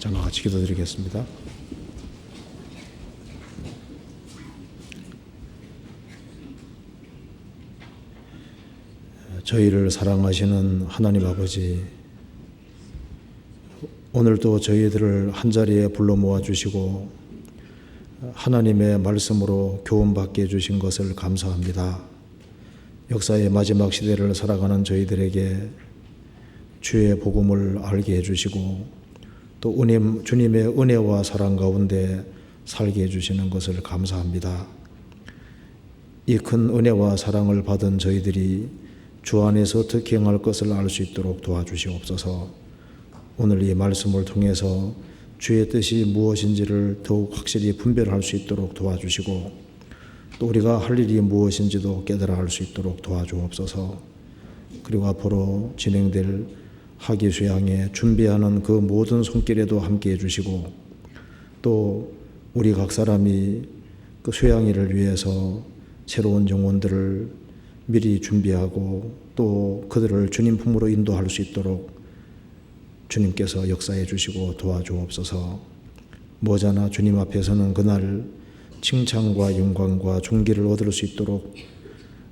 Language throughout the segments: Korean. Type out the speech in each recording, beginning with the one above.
저는 같이 기도드리겠습니다. 저희를 사랑하시는 하나님 아버지, 오늘도 저희들을 한자리에 불러 모아주시고 하나님의 말씀으로 교훈받게 해주신 것을 감사합니다. 역사의 마지막 시대를 살아가는 저희들에게 주의 복음을 알게 해주시고 또 주님의 은혜와 사랑 가운데 살게 해주시는 것을 감사합니다. 이 큰 은혜와 사랑을 받은 저희들이 주 안에서 어떻게 행할 것을 알 수 있도록 도와주시옵소서. 오늘 이 말씀을 통해서 주의 뜻이 무엇인지를 더욱 확실히 분별할 수 있도록 도와주시고 또 우리가 할 일이 무엇인지도 깨달아 알 수 있도록 도와주옵소서. 그리고 앞으로 진행될 학위 수양에 준비하는 그 모든 손길에도 함께 해주시고 또 우리 각 사람이 그 수양일을 위해서 새로운 영혼들을 미리 준비하고 또 그들을 주님 품으로 인도할 수 있도록 주님께서 역사해 주시고 도와주옵소서. 머지않아 주님 앞에서는 그날 칭찬과 영광과 존귀를 얻을 수 있도록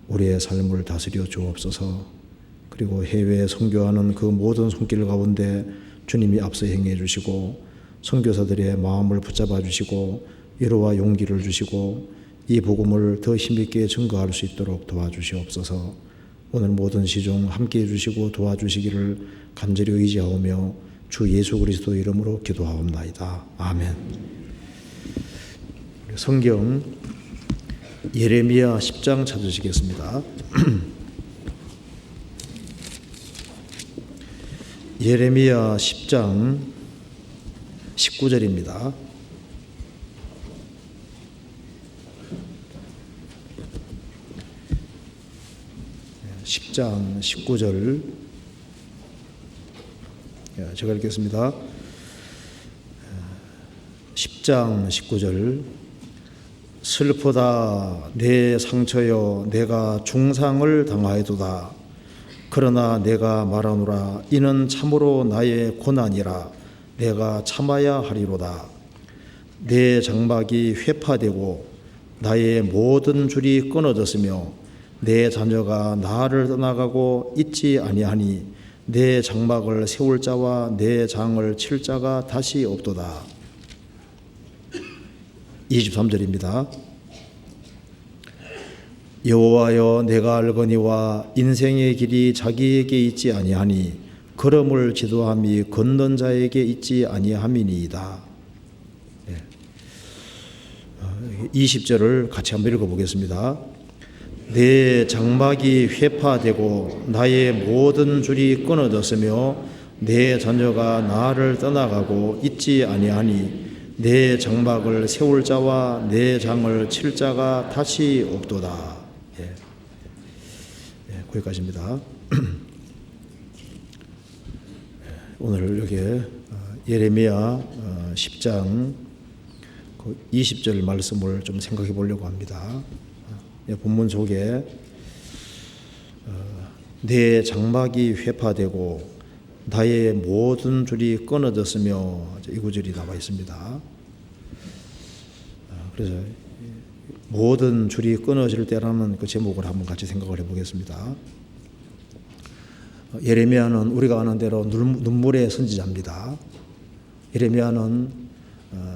우리의 삶을 다스려 주옵소서. 그리고 해외에 선교하는 그 모든 손길 가운데 주님이 앞서 행해 주시고 선교사들의 마음을 붙잡아 주시고 위로와 용기를 주시고 이 복음을 더 힘있게 증거할 수 있도록 도와주시옵소서. 오늘 모든 시중 함께해 주시고 도와주시기를 간절히 의지하오며 주 예수 그리스도 이름으로 기도하옵나이다. 아멘. 성경 예레미야 10장 찾으시겠습니다. 예레미야 10장 19절입니다. (10장 19절) 제가 읽겠습니다. 10장 19절 슬프다 내 상처여 내가 중상을 당하여도다. 그러나 내가 말하노라 이는 참으로 나의 고난이라 내가 참아야 하리로다. 내 장막이 회파되고 나의 모든 줄이 끊어졌으며 내 자녀가 나를 떠나가고 있지 아니하니 내 장막을 세울 자와 내 장을 칠 자가 다시 없도다. 23절입니다. 여호와여 내가 알거니와 인생의 길이 자기에게 있지 아니하니 걸음을 지도함이 걷는 자에게 있지 아니함이니이다. 20절을 같이 한번 읽어보겠습니다. 내 장막이 회파되고 나의 모든 줄이 끊어졌으며 내 자녀가 나를 떠나가고 있지 아니하니 내 장막을 세울 자와 내 장을 칠 자가 다시 없도다. 거기까지입니다. 오늘 여기 예레미야 10장 20절 말씀을 좀 생각해 보려고 합니다. 본문 속에 내 장막이 회파되고 나의 모든 줄이 끊어졌으며 이 구절이 나와 있습니다. 그래서 모든 줄이 끊어질 때라는 그 제목을 한번 같이 생각을 해보겠습니다. 예레미야는 우리가 아는 대로 눈물의 선지자입니다. 예레미야는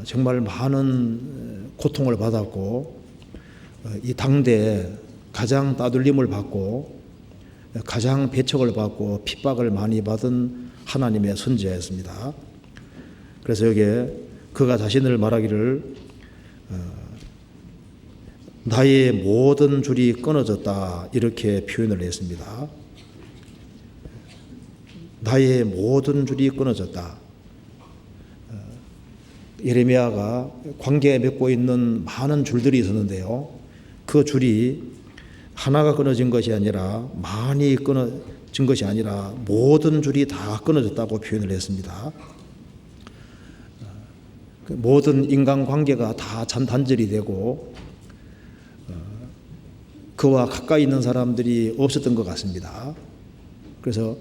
정말 많은 고통을 받았고 이 당대에 가장 따돌림을 받고 가장 배척을 받고 핍박을 많이 받은 하나님의 선지자였습니다. 그래서 여기에 그가 자신을 말하기를 나의 모든 줄이 끊어졌다 이렇게 표현을 했습니다. 나의 모든 줄이 끊어졌다. 예레미야가 관계에 맺고 있는 많은 줄들이 있었는데요. 그 줄이 하나가 끊어진 것이 아니라 많이 끊어진 것이 아니라 모든 줄이 다 끊어졌다고 표현을 했습니다. 모든 인간관계가 다 단절이 되고 그와 가까이 있는 사람들이 없었던 것 같습니다. 그래서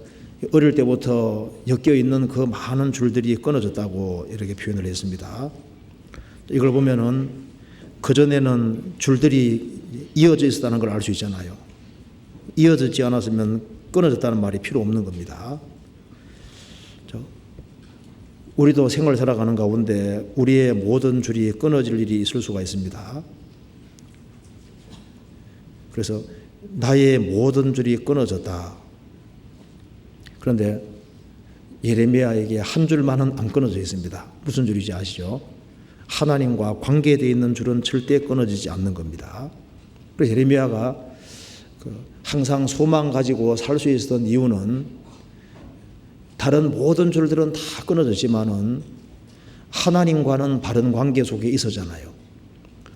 어릴 때부터 엮여 있는 그 많은 줄들이 끊어졌다고 이렇게 표현을 했습니다. 이걸 보면은 그전에는 줄들이 이어져 있었다는 걸 알 수 있잖아요. 이어지지 않았으면 끊어졌다는 말이 필요 없는 겁니다. 우리도 생활 살아가는 가운데 우리의 모든 줄이 끊어질 일이 있을 수가 있습니다. 그래서 나의 모든 줄이 끊어졌다. 그런데 예레미야에게 한 줄만은 안 끊어져 있습니다. 무슨 줄인지 아시죠? 하나님과 관계되어 있는 줄은 절대 끊어지지 않는 겁니다. 그래서 예레미야가 항상 소망 가지고 살 수 있었던 이유는 다른 모든 줄들은 다 끊어졌지만은 하나님과는 바른 관계 속에 있었잖아요.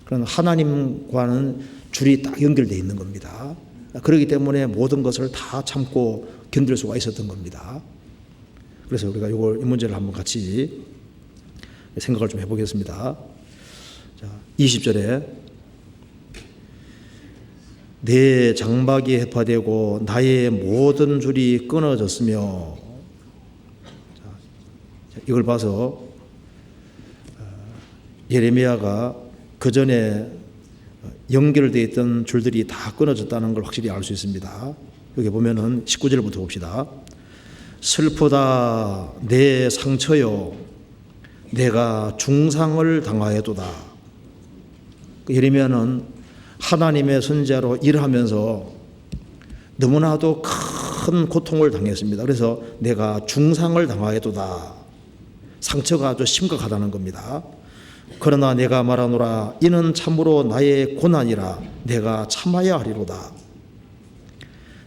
그런 하나님과는 줄이 딱 연결되어 있는 겁니다. 그렇기 때문에 모든 것을 다 참고 견딜 수가 있었던 겁니다. 그래서 우리가 이 문제를 한번 같이 생각을 좀 해보겠습니다. 자, 20절에 내 장막이 해파되고 나의 모든 줄이 끊어졌으며, 이걸 봐서 예레미야가 그 전에 연결되어 있던 줄들이 다 끊어졌다는 걸 확실히 알 수 있습니다. 여기 보면은 19절부터 봅시다. 슬프다 내 상처요 내가 중상을 당하였도다. 예레미야는 하나님의 선지자로 일하면서 너무나도 큰 고통을 당했습니다. 그래서 내가 중상을 당하였도다. 상처가 아주 심각하다는 겁니다. 그러나 내가 말하노라 이는 참으로 나의 고난이라 내가 참아야 하리로다.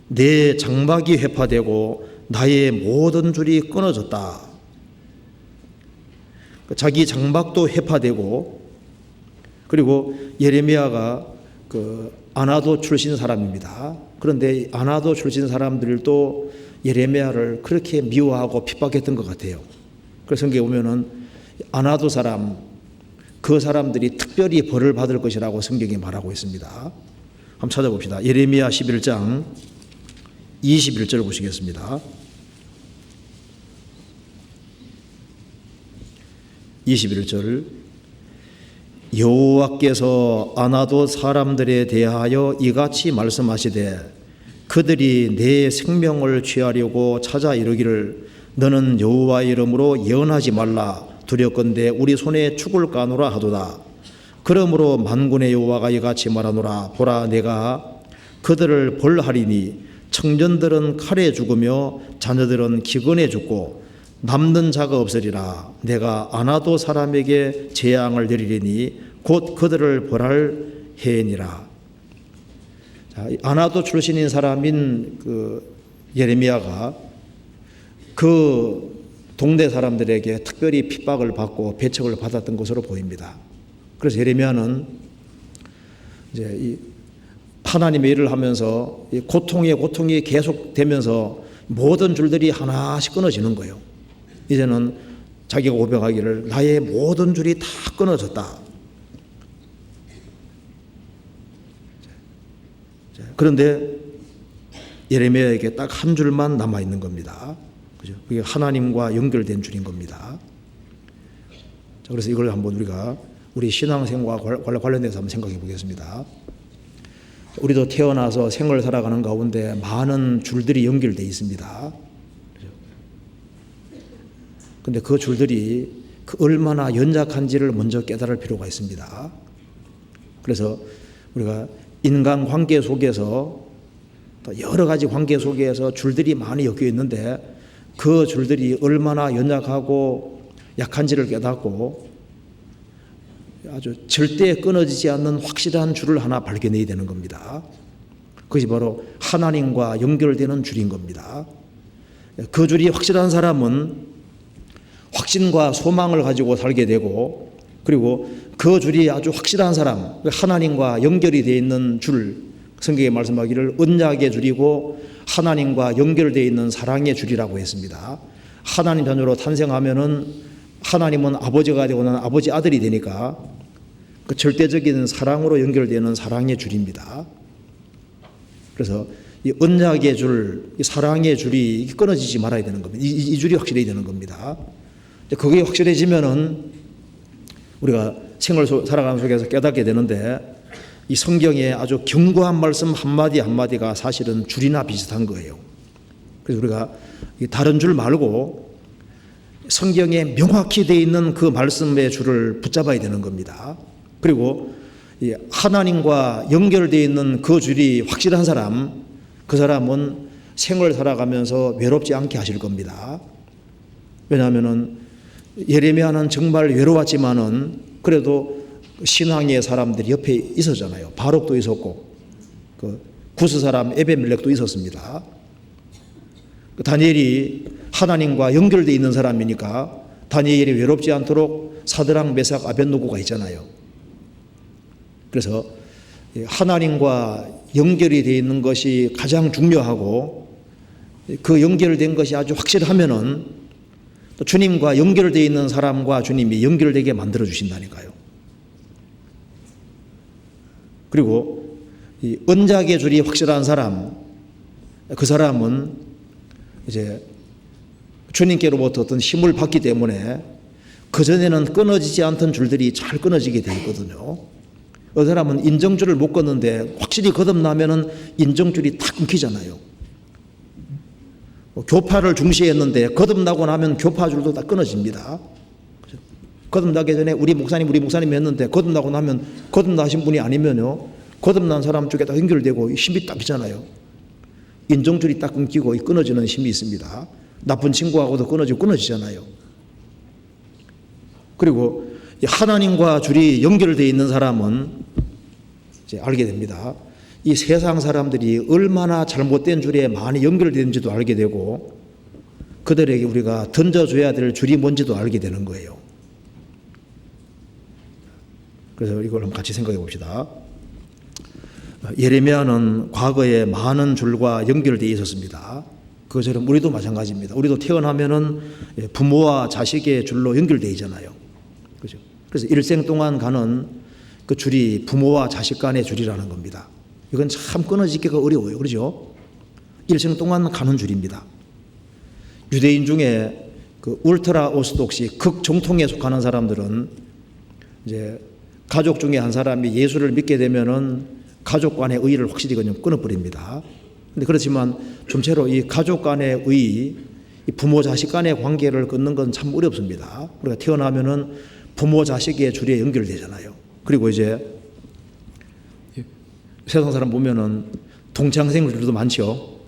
내 장막이 회파되고 나의 모든 줄이 끊어졌다. 자기 장막도 회파되고, 그리고 예레미야가 아나도 출신 사람입니다. 그런데 아나도 출신 사람들도 예레미야를 그렇게 미워하고 핍박했던 것 같아요. 그래서 성경에 보면은 아나도 사람, 그 사람들이 특별히 벌을 받을 것이라고 성경이 말하고 있습니다. 한번 찾아봅시다. 예레미야 11장 21절 보시겠습니다. 21절 여호와께서 아나도 사람들에 대하여 이같이 말씀하시되 그들이 내 생명을 취하려고 찾아 이르기를 너는 여호와의 이름으로 예언하지 말라 두렵건대 우리 손에 죽을 까노라 하도다. 그러므로 만군의 여호와가 이같이 말하노라 보라 내가 그들을 벌하리니 청년들은 칼에 죽으며 자녀들은 기근에 죽고 남는 자가 없으리라. 내가 아나도 사람에게 재앙을 내리리니 곧 그들을 벌할 해니라. 아나도 출신인 사람인 예레미야가 그 동네 사람들에게 특별히 핍박을 받고 배척을 받았던 것으로 보입니다. 그래서 예레미야는 이제 이 하나님의 일을 하면서 이 고통이 계속되면서 모든 줄들이 하나씩 끊어지는 거예요. 이제는 자기가 고백하기를 나의 모든 줄이 다 끊어졌다. 그런데 예레미야에게 딱 한 줄만 남아 있는 겁니다. 그죠? 그게 하나님과 연결된 줄인 겁니다. 자, 그래서 이걸 한번 우리 신앙생활과 관련돼서 한번 생각해 보겠습니다. 우리도 태어나서 생을 살아가는 가운데 많은 줄들이 연결되어 있습니다. 그런데 그 줄들이 얼마나 연약한지를 먼저 깨달을 필요가 있습니다. 그래서 우리가 인간관계 속에서 또 여러 가지 관계 속에서 줄들이 많이 엮여 있는데 그 줄들이 얼마나 연약하고 약한지를 깨닫고 아주 절대 끊어지지 않는 확실한 줄을 하나 발견해야 되는 겁니다. 그것이 바로 하나님과 연결되는 줄인 겁니다. 그 줄이 확실한 사람은 확신과 소망을 가지고 살게 되고, 그리고 그 줄이 아주 확실한 사람, 하나님과 연결이 되어 있는 줄, 성경에 말씀하기를 언약의 줄이고 하나님과 연결되어 있는 사랑의 줄이라고 했습니다. 하나님 자녀로 탄생하면은 하나님은 아버지가 되고 나는 아버지 아들이 되니까 그 절대적인 사랑으로 연결되는 사랑의 줄입니다. 그래서 이 언약의 줄, 이 사랑의 줄이 끊어지지 말아야 되는 겁니다. 이 줄이 확실해야 되는 겁니다. 그게 확실해지면은 우리가 생을 살아가는 속에서 깨닫게 되는데, 이 성경의 아주 견고한 말씀 한마디 한마디가 사실은 줄이나 비슷한 거예요. 그래서 우리가 다른 줄 말고 성경에 명확히 되어 있는 그 말씀의 줄을 붙잡아야 되는 겁니다. 그리고 하나님과 연결되어 있는 그 줄이 확실한 사람, 그 사람은 생을 살아가면서 외롭지 않게 하실 겁니다. 왜냐하면은 예레미야는 정말 외로웠지만은 그래도 신앙의 사람들이 옆에 있었잖아요. 바룩도 있었고 그 구스 사람 에베멜렉도 있었습니다. 다니엘이 하나님과 연결되어 있는 사람이니까 다니엘이 외롭지 않도록 사드락, 메삭, 아벳노고가 있잖아요. 그래서 하나님과 연결이 되어 있는 것이 가장 중요하고, 그 연결된 것이 아주 확실하면은 또 주님과 연결되어 있는 사람과 주님이 연결되게 만들어 주신다니까요. 그리고 이 언약의 줄이 확실한 사람, 그 사람은 이제 주님께로부터 어떤 힘을 받기 때문에 그전에는 끊어지지 않던 줄들이 잘 끊어지게 되어 있거든요. 어떤 사람은 인정줄을 못 끊는데 확실히 거듭나면은 인정줄이 탁 끊기잖아요. 교파를 중시했는데 거듭나고 나면 교파줄도 다 끊어집니다. 거듭나기 전에 우리 목사님 했는데 거듭나고 나면 거듭나신 분이 아니면요, 거듭난 사람 쪽에 다 연결되고 힘이 딱 있잖아요. 인정줄이 딱 끊기고 끊어지는 힘이 있습니다. 나쁜 친구하고도 끊어지잖아요. 그리고 하나님과 줄이 연결되어 있는 사람은 이제 알게 됩니다. 이 세상 사람들이 얼마나 잘못된 줄에 많이 연결되는지도 알게 되고, 그들에게 우리가 던져줘야 될 줄이 뭔지도 알게 되는 거예요. 그래서 이걸 한번 같이 생각해 봅시다. 예레미야는 과거에 많은 줄과 연결되어 있었습니다. 그것처럼 우리도 마찬가지입니다. 우리도 태어나면은 부모와 자식의 줄로 연결되어 있잖아요. 그죠? 그래서 일생 동안 가는 그 줄이 부모와 자식 간의 줄이라는 겁니다. 이건 참 끊어지기가 어려워요. 그렇죠? 일생 동안 가는 줄입니다. 유대인 중에 그 울트라 오스독시 극정통에 속하는 사람들은 이제 가족 중에 한 사람이 예수를 믿게 되면은 가족 간의 의의를 확실히 그냥 끊어버립니다. 근데 그렇지만 좀처럼 이 가족 간의 의의, 이 부모 자식 간의 관계를 끊는 건 참 어렵습니다. 우리가 태어나면은 부모 자식의 줄에 연결되잖아요. 그리고 이제 세상 사람 보면은 동창생들도 많죠.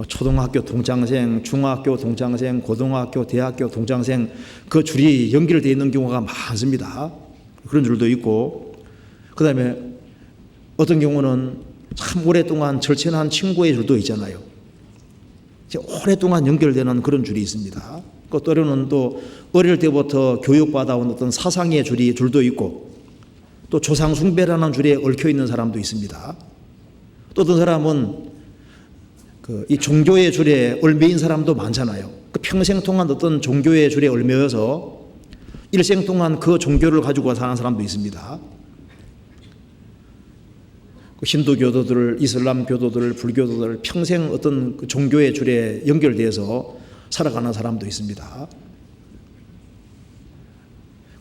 초등학교 동창생, 중학교 동창생, 고등학교, 대학교 동창생, 그 줄이 연결되어 있는 경우가 많습니다. 그런 줄도 있고, 그 다음에 어떤 경우는 참 오랫동안 절친한 친구의 줄도 있잖아요. 오랫동안 연결되는 그런 줄이 있습니다. 또 때로는 또 어릴 때부터 교육받아온 어떤 사상의 줄도 있고, 또 조상 숭배라는 줄에 얽혀 있는 사람도 있습니다. 또 어떤 사람은 이 종교의 줄에 얽매인 사람도 많잖아요. 평생 동안 어떤 종교의 줄에 얽매여서 일생 동안 그 종교를 가지고 사는 사람도 있습니다. 힌두교도들, 이슬람 교도들, 불교도들 평생 어떤 그 종교의 줄에 연결돼서 살아가는 사람도 있습니다.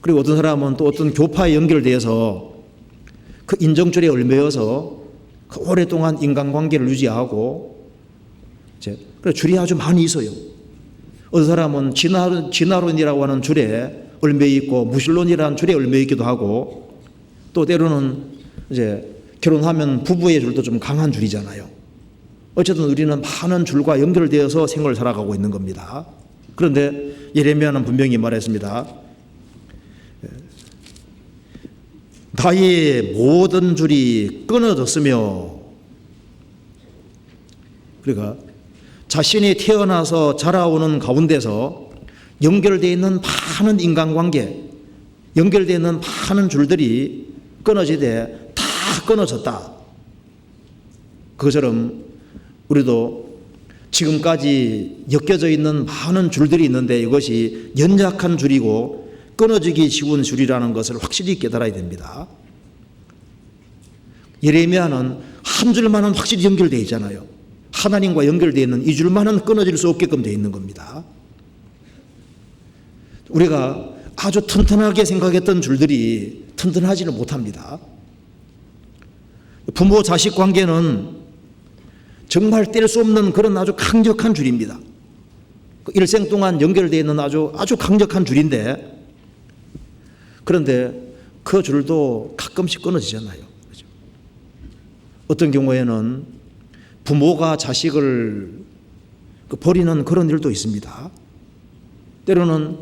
그리고 어떤 사람은 또 어떤 교파에 연결돼서 그 인정줄에 얽매여서 그 오랫동안 인간관계를 유지하고, 그래 줄이 아주 많이 있어요. 어떤 사람은 진화론이라고 하는 줄에 얽매여 있고, 무신론이라는 줄에 얽매여 있기도 하고, 또 때로는 이제 결혼하면 부부의 줄도 좀 강한 줄이잖아요. 어쨌든 우리는 많은 줄과 연결되어서 생활을 살아가고 있는 겁니다. 그런데 예레미야는 분명히 말했습니다. 나의 모든 줄이 끊어졌으며, 그러니까 자신이 태어나서 자라오는 가운데서 연결되어 있는 많은 인간관계, 연결되어 있는 많은 줄들이 끊어지되 다 끊어졌다. 그것처럼 우리도 지금까지 엮여져 있는 많은 줄들이 있는데 이것이 연약한 줄이고 끊어지기 쉬운 줄이라는 것을 확실히 깨달아야 됩니다. 예레미야는 한 줄만은 확실히 연결되어 있잖아요. 하나님과 연결되어 있는 이 줄만은 끊어질 수 없게끔 되어 있는 겁니다. 우리가 아주 튼튼하게 생각했던 줄들이 튼튼하지는 못합니다. 부모 자식 관계는 정말 뗄 수 없는 그런 아주 강력한 줄입니다. 일생 동안 연결되어 있는 아주 강력한 줄인데, 그런데 그 줄도 가끔씩 끊어지잖아요. 그렇죠? 어떤 경우에는 부모가 자식을 버리는 그런 일도 있습니다. 때로는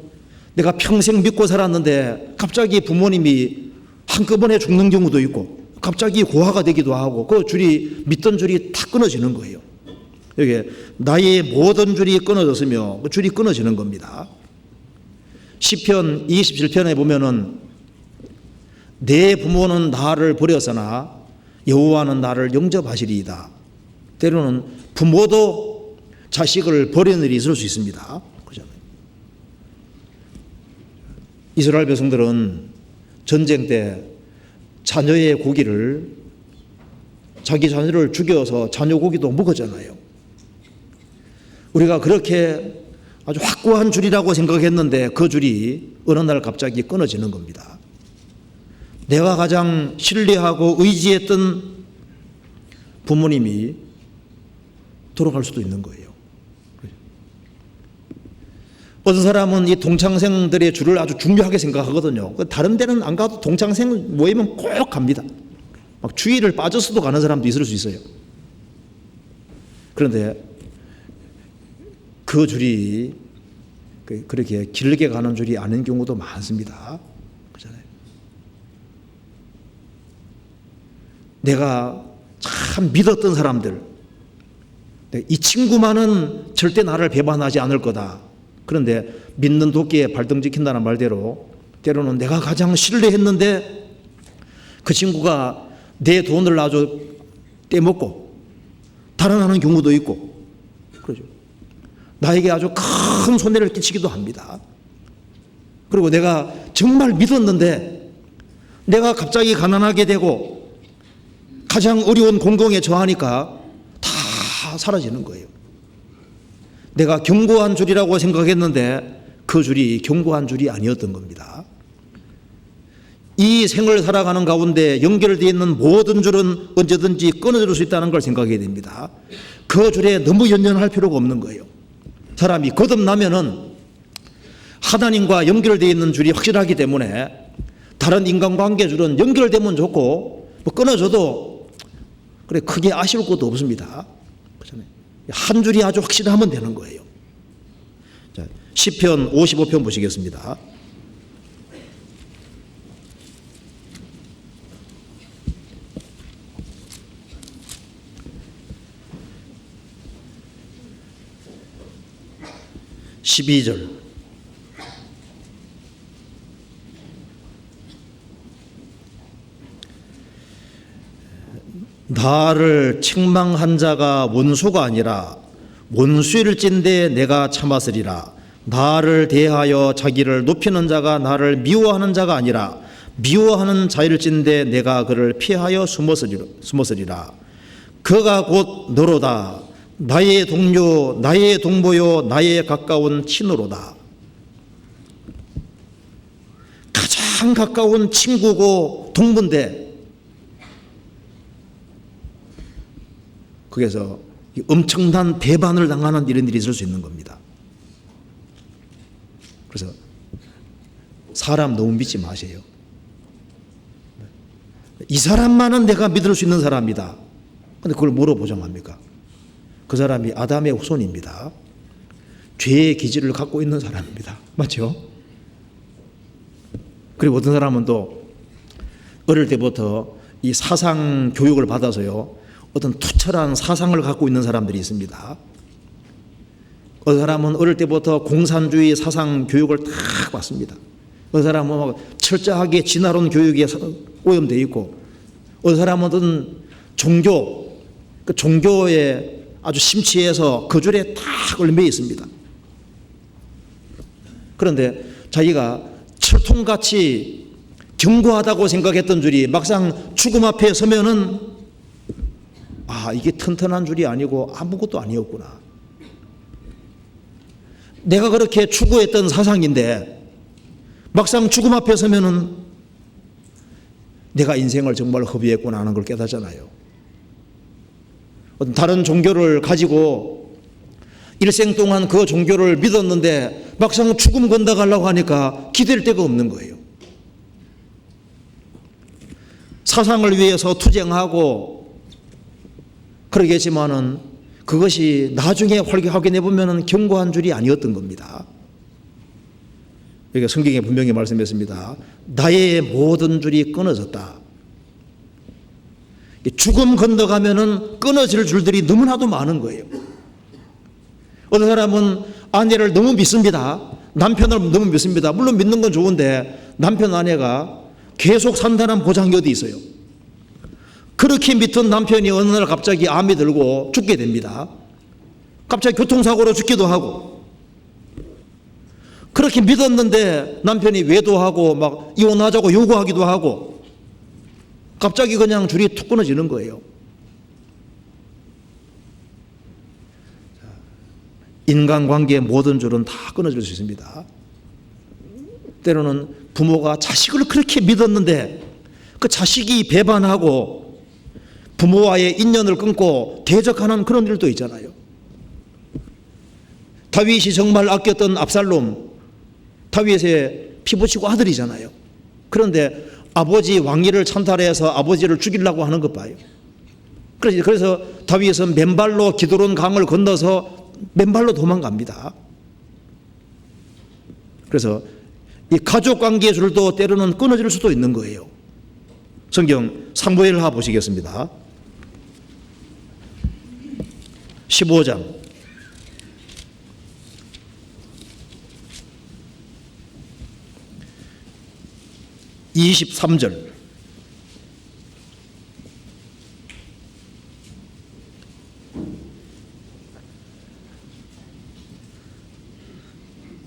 내가 평생 믿고 살았는데 갑자기 부모님이 한꺼번에 죽는 경우도 있고, 갑자기 고아가 되기도 하고, 그 줄이, 믿던 줄이 다 끊어지는 거예요. 이게 나의 모든 줄이 끊어졌으며 그 줄이 끊어지는 겁니다. 시편 27편에 보면은 내 부모는 나를 버렸으나 여호와는 나를 영접하시리이다. 때로는 부모도 자식을 버리는 일이 있을 수 있습니다. 그렇잖아요. 이스라엘 백성들은 전쟁 때 자녀의 고기를, 자기 자녀를 죽여서 자녀 고기도 먹었잖아요. 우리가 그렇게 아주 확고한 줄이라고 생각했는데 그 줄이 어느 날 갑자기 끊어지는 겁니다. 내가 가장 신뢰하고 의지했던 부모님이 돌아갈 수도 있는 거예요. 어떤 사람은 이 동창생들의 줄을 아주 중요하게 생각하거든요. 다른 데는 안 가도 동창생 모이면 꼭 갑니다. 막 주일을 빠져서도 가는 사람도 있을 수 있어요. 그런데 그 줄이 그렇게 길게 가는 줄이 아닌 경우도 많습니다. 그렇잖아요. 내가 참 믿었던 사람들, 이 친구만은 절대 나를 배반하지 않을 거다. 그런데 믿는 도끼에 발등 찍힌다는 말대로 때로는 내가 가장 신뢰했는데 그 친구가 내 돈을 아주 떼먹고 달아나는 경우도 있고, 그러죠. 나에게 아주 큰 손해를 끼치기도 합니다. 그리고 내가 정말 믿었는데 내가 갑자기 가난하게 되고 가장 어려운 공경에 처하니까 다 사라지는 거예요. 내가 견고한 줄이라고 생각했는데 그 줄이 견고한 줄이 아니었던 겁니다. 이 생을 살아가는 가운데 연결되어 있는 모든 줄은 언제든지 끊어질 수 있다는 걸 생각해야 됩니다. 그 줄에 너무 연연할 필요가 없는 거예요. 사람이 거듭나면은 하나님과 연결되어 있는 줄이 확실하기 때문에 다른 인간관계 줄은 연결되면 좋고 뭐 끊어져도 그래 크게 아쉬울 것도 없습니다. 그렇잖아요. 한 줄이 아주 확실하면 되는 거예요. 자, 시편 55편 보시겠습니다. (12절) 나를 책망한 자가 원수가 아니라 원수일진데 내가 참았으리라. 나를 대하여 자기를 높이는 자가 나를 미워하는 자가 아니라 미워하는 자일진데 내가 그를 피하여 숨었으리라. 그가 곧 너로다. 나의 동료, 나의 동보요, 나의 가까운 친구로다. 가장 가까운 친구고 동문데 거기서 엄청난 배반을 당하는 이런 일이 있을 수 있는 겁니다. 그래서 사람 너무 믿지 마세요. 이 사람만은 내가 믿을 수 있는 사람이다. 그런데 그걸 뭐로 보장합니까? 그 사람이 아담의 후손입니다. 죄의 기질을 갖고 있는 사람입니다. 맞죠? 그리고 어떤 사람은 또 어릴 때부터 이 사상 교육을 받아서요, 어떤 투철한 사상을 갖고 있는 사람들이 있습니다. 어떤 사람은 어릴 때부터 공산주의 사상 교육을 딱 받습니다. 어떤 사람은 철저하게 진화론 교육에 오염되어 있고, 어떤 사람은 종교, 그 종교에 아주 심취해서 그 줄에 딱 얽매여 있습니다. 그런데 자기가 철통같이 견고하다고 생각했던 줄이 막상 죽음 앞에 서면은 이게 튼튼한 줄이 아니고 아무것도 아니었구나. 내가 그렇게 추구했던 사상인데 막상 죽음 앞에 서면은 내가 인생을 정말 허비했구나 하는 걸 깨닫잖아요. 다른 종교를 가지고 일생 동안 그 종교를 믿었는데 막상 죽음 건너가려고 하니까 기댈 데가 없는 거예요. 사상을 위해서 투쟁하고 그러겠지만은 그것이 나중에 확인해 보면은 견고한 줄이 아니었던 겁니다. 여기가 성경에 분명히 말씀했습니다. 나의 모든 줄이 끊어졌다. 죽음 건너가면은 끊어질 줄들이 너무나도 많은 거예요. 어떤 사람은 아내를 너무 믿습니다. 남편을 너무 믿습니다. 물론 믿는 건 좋은데 남편 아내가 계속 산다는 보장이 어디 있어요? 그렇게 믿던 남편이 어느 날 갑자기 암이 들고 죽게 됩니다. 갑자기 교통사고로 죽기도 하고, 그렇게 믿었는데 남편이 외도하고 막 이혼하자고 요구하기도 하고, 갑자기 그냥 줄이 툭 끊어지는 거예요. 인간관계의 모든 줄은 다 끊어질 수 있습니다. 때로는 부모가 자식을 그렇게 믿었는데 그 자식이 배반하고 부모와의 인연을 끊고 대적하는 그런 일도 있잖아요. 다윗이 정말 아꼈던 압살롬, 다윗의 피부치고 아들이잖아요. 그런데 아버지 왕위를 찬탈해서 아버지를 죽이려고 하는 것 봐요. 그래서 다윗은 맨발로 기드론 강을 건너서 맨발로 도망갑니다. 그래서 이 가족관계의 줄도 때로는 끊어질 수도 있는 거예요. 성경 사무엘하 보시겠습니다. 15장 23절.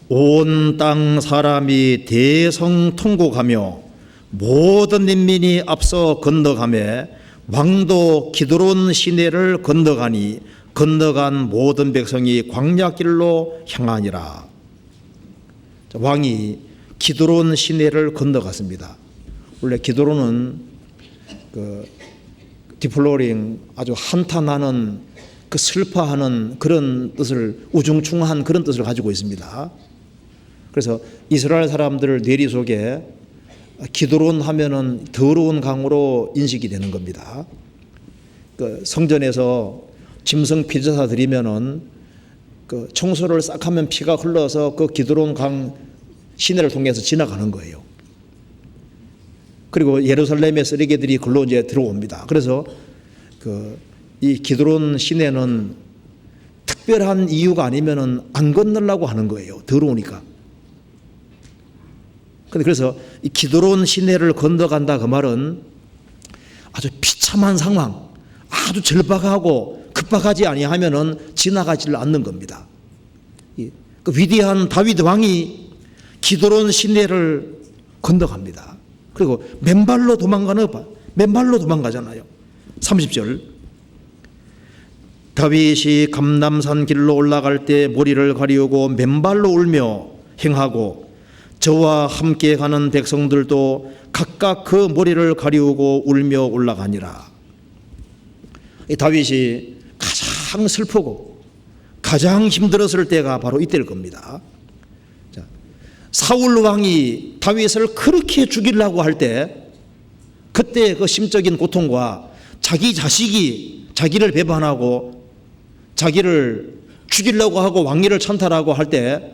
온 땅 사람이 대성통곡하며 모든 민민이 앞서 건너가매 왕도 기드론 시내를 건너가니 건너간 모든 백성이 광야길로 향하니라. 왕이 기드론 시내를 건너갔습니다. 원래 기드론은 그 디플로링, 아주 한탄하는, 그 슬퍼하는 그런 뜻을, 우중충한 그런 뜻을 가지고 있습니다. 그래서 이스라엘 사람들 뇌리 속에 기드론 하면은 더러운 강으로 인식이 되는 겁니다. 그 성전에서 짐승 피제사 드리면은 그 청소를 싹 하면 피가 흘러서 그 기드론 강 시내를 통해서 지나가는 거예요. 그리고 예루살렘의 쓰레기들이 글로 이제 들어옵니다. 그래서 이 기드론 시내는 특별한 이유가 아니면은 안 건너려고 하는 거예요. 더러우니까. 그래서 이 기드론 시내를 건너간다 그 말은 아주 비참한 상황, 아주 절박하고 급박하지 아니하면은 지나가지를 않는 겁니다. 그 위대한 다윗 왕이 기드론 시내를 건너갑니다. 그리고 맨발로 도망가잖아요. 30절. 다윗이 감람산 길로 올라갈 때 머리를 가리우고 맨발로 울며 행하고 저와 함께 가는 백성들도 각각 그 머리를 가리우고 울며 올라가니라. 이 다윗이 가장 슬프고 가장 힘들었을 때가 바로 이때일 겁니다. 자, 사울 왕이 다윗을 그렇게 죽이려고 할 때 그때 그 심적인 고통과 자기 자식이 자기를 배반하고 자기를 죽이려고 하고 왕위를 찬탈하고 할 때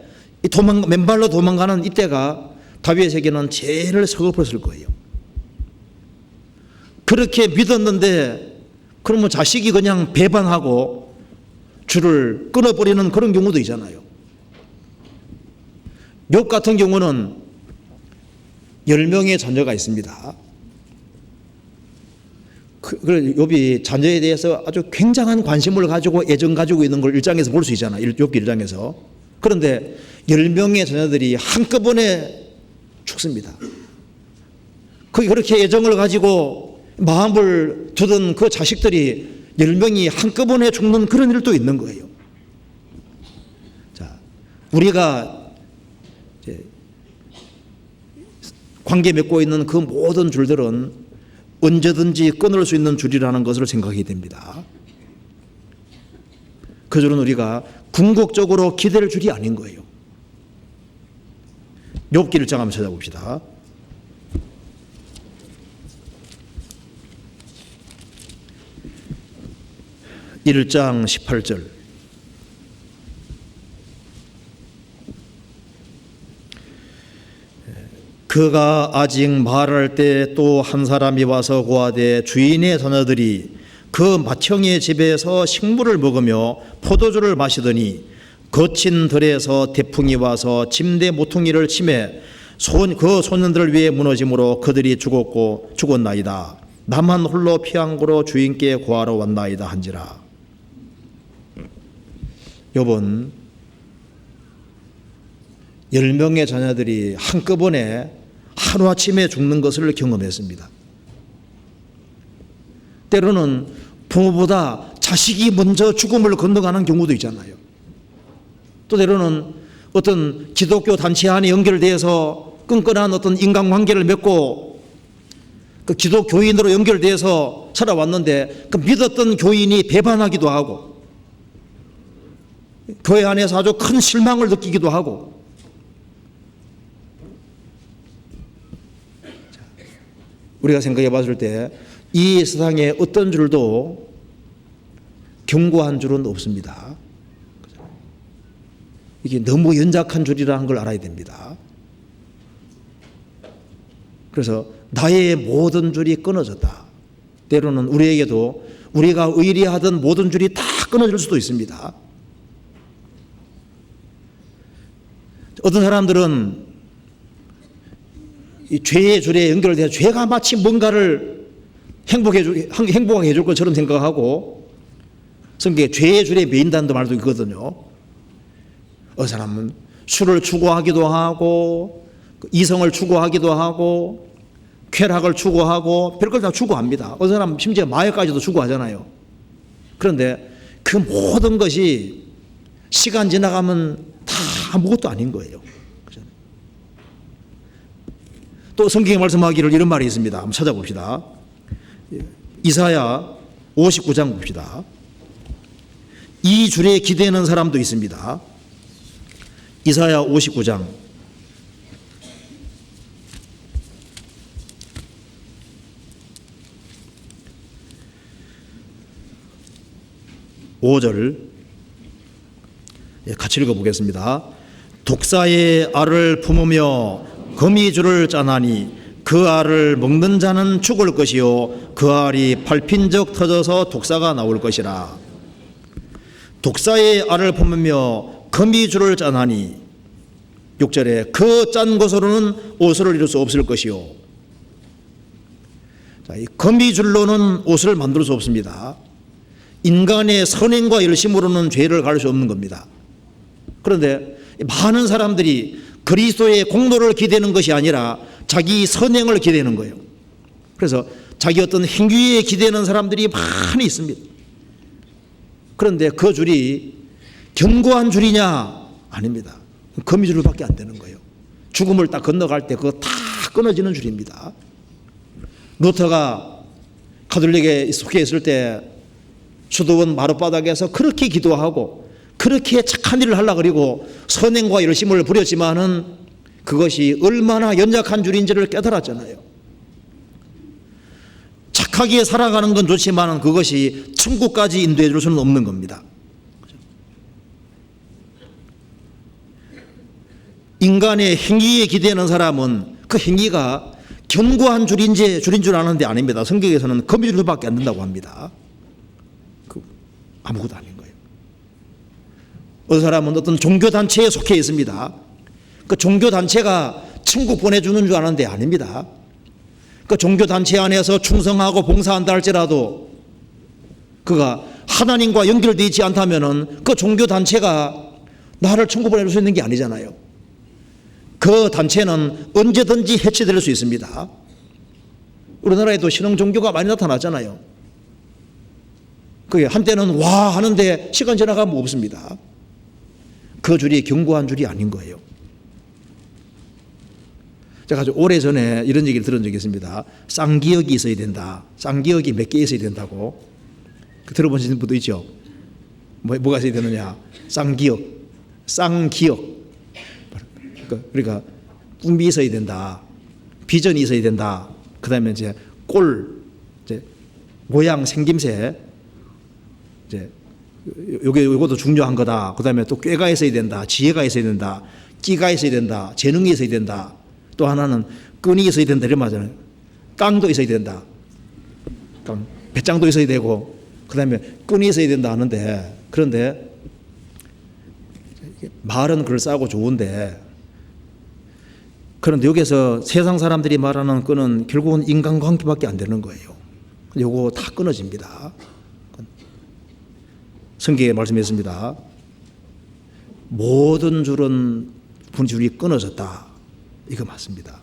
맨발로 도망가는 이때가 다윗에게는 제일 서글펐을 거예요. 그렇게 믿었는데 그러면 자식이 그냥 배반하고 줄을 끊어버리는 그런 경우도 있잖아요. 욥 같은 경우는 10명의 자녀가 있습니다. 욥이 자녀에 대해서 아주 굉장한 관심을 가지고 애정 가지고 있는 걸 1장에서 볼 수 있잖아요. 욥기 1장에서. 그런데 10명의 자녀들이 한꺼번에 죽습니다. 그렇게 애정을 가지고 마음을 두던 그 자식들이 10명이 한꺼번에 죽는 그런 일도 있는 거예요. 자, 우리가 이제 관계 맺고 있는 그 모든 줄들은 언제든지 끊을 수 있는 줄이라는 것을 생각해야 됩니다. 그 줄은 우리가 궁극적으로 기댈 줄이 아닌 거예요. 욥기 1장 한번 찾아봅시다. (1장 18절) 그가 아직 말할 때 또 한 사람이 와서 고하되 주인의 자녀들이 그 맏형의 집에서 식물을 먹으며 포도주를 마시더니 거친 들에서 태풍이 와서 침대 모퉁이를 치매 그 소년들을 위해 무너짐으로 그들이 죽었나이다. 나만 홀로 피한고로 주인께 고하러 왔나이다 한지라. 욥은 10명의 자녀들이 한꺼번에 하루아침에 죽는 것을 경험했습니다. 때로는 부모보다 자식이 먼저 죽음을 건너가는 경우도 있잖아요. 또 때로는 어떤 기독교 단체 안에 연결되어서 끈끈한 어떤 인간관계를 맺고 그 기독교인으로 연결되어서 살아왔는데 그 믿었던 교인이 배반하기도 하고 교회 안에서 아주 큰 실망을 느끼기도 하고 우리가 생각해 봤을 때 이 세상에 어떤 줄도 견고한 줄은 없습니다. 이게 너무 연약한 줄이라는 걸 알아야 됩니다. 그래서 나의 모든 줄이 끊어졌다. 때로는 우리에게도 우리가 의리하던 모든 줄이 다 끊어질 수도 있습니다. 어떤 사람들은 이 죄의 줄에 연결돼서 죄가 마치 뭔가를 행복하게 해줄 것처럼 생각하고 성경에 죄의 줄에 매인다는 말도 있거든요. 어떤 사람은 술을 추구하기도 하고 이성을 추구하기도 하고 쾌락을 추구하고 별걸 다 추구합니다. 어떤 사람은 심지어 마약까지도 추구하잖아요. 그런데 그 모든 것이 시간 지나가면 다 아무것도 아닌 거예요. 또 성경에 말씀하기를 이런 말이 있습니다. 한번 찾아봅시다. 이사야 59장 봅시다. 이 줄에 기대는 사람도 있습니다. 이사야 59장 5절 같이 읽어보겠습니다. 독사의 알을 품으며 거미줄을 짜나니 그 알을 먹는 자는 죽을 것이요 그 알이 밟힌적 터져서 독사가 나올 것이라. 독사의 알을 품으며 거미줄을 짜나니 6절에 그 짠 것으로는 옷을 이룰 수 없을 것이요. 자, 이 거미줄로는 옷을 만들 수 없습니다. 인간의 선행과 열심으로는 죄를 가릴 수 없는 겁니다. 그런데 많은 사람들이 그리스도의 공로를 기대는 것이 아니라 자기 선행을 기대는 거예요. 그래서 자기 어떤 행위에 기대는 사람들이 많이 있습니다. 그런데 그 줄이 견고한 줄이냐? 아닙니다. 거미줄밖에 안 되는 거예요. 죽음을 딱 건너갈 때 그거 다 끊어지는 줄입니다. 루터가 가톨릭에 속해 있을 때 수도원 마룻바닥에서 그렇게 기도하고 그렇게 착한 일을 하려고 그리고 선행과 열심을 부렸지만은 그것이 얼마나 연약한 줄인지를 깨달았잖아요. 착하게 살아가는 건 좋지만 그것이 천국까지 인도해 줄 수는 없는 겁니다. 인간의 행위에 기대는 사람은 그 행위가 견고한 줄인 줄 아는데 아닙니다. 성경에서는 거미줄밖에 안 된다고 합니다. 아무것도 아닌 거예요. 어떤 사람은 어떤 종교단체에 속해 있습니다. 그 종교단체가 천국 보내주는 줄 아는데 아닙니다. 그 종교단체 안에서 충성하고 봉사한다 할지라도 그가 하나님과 연결되어 있지 않다면 그 종교단체가 나를 천국 보내줄 수 있는 게 아니잖아요. 그 단체는 언제든지 해체될 수 있습니다. 우리나라에도 신흥 종교가 많이 나타났잖아요. 그게 한때는 와 하는데 시간 지나가면 없습니다. 그 줄이 견고한 줄이 아닌 거예요. 제가 아주 오래전에 이런 얘기를 들은 적이 있습니다. 쌍기역이 있어야 된다. 쌍기역이 몇 개 있어야 된다고. 들어보신 분도 있죠. 뭐가 있어야 되느냐. 쌍기역, 쌍기역. 그러니까 꿈이 있어야 된다. 비전이 있어야 된다. 그 다음에 이제 모양 생김새. 이제 요것도 중요한 거다. 그 다음에 또 꾀가 있어야 된다. 지혜가 있어야 된다. 끼가 있어야 된다. 재능이 있어야 된다. 또 하나는 끈이 있어야 된다. 이런 말이잖아요. 깡도 있어야 된다. 배짱도 있어야 되고, 그 다음에 끈이 있어야 된다 하는데, 그런데 말은 그럴싸하고 좋은데, 그런데 여기서 세상 사람들이 말하는 끈은 결국은 인간관계밖에 안 되는 거예요. 요거 다 끊어집니다. 성경에 말씀했습니다. 모든 줄은 분줄이 끊어졌다. 이거 맞습니다.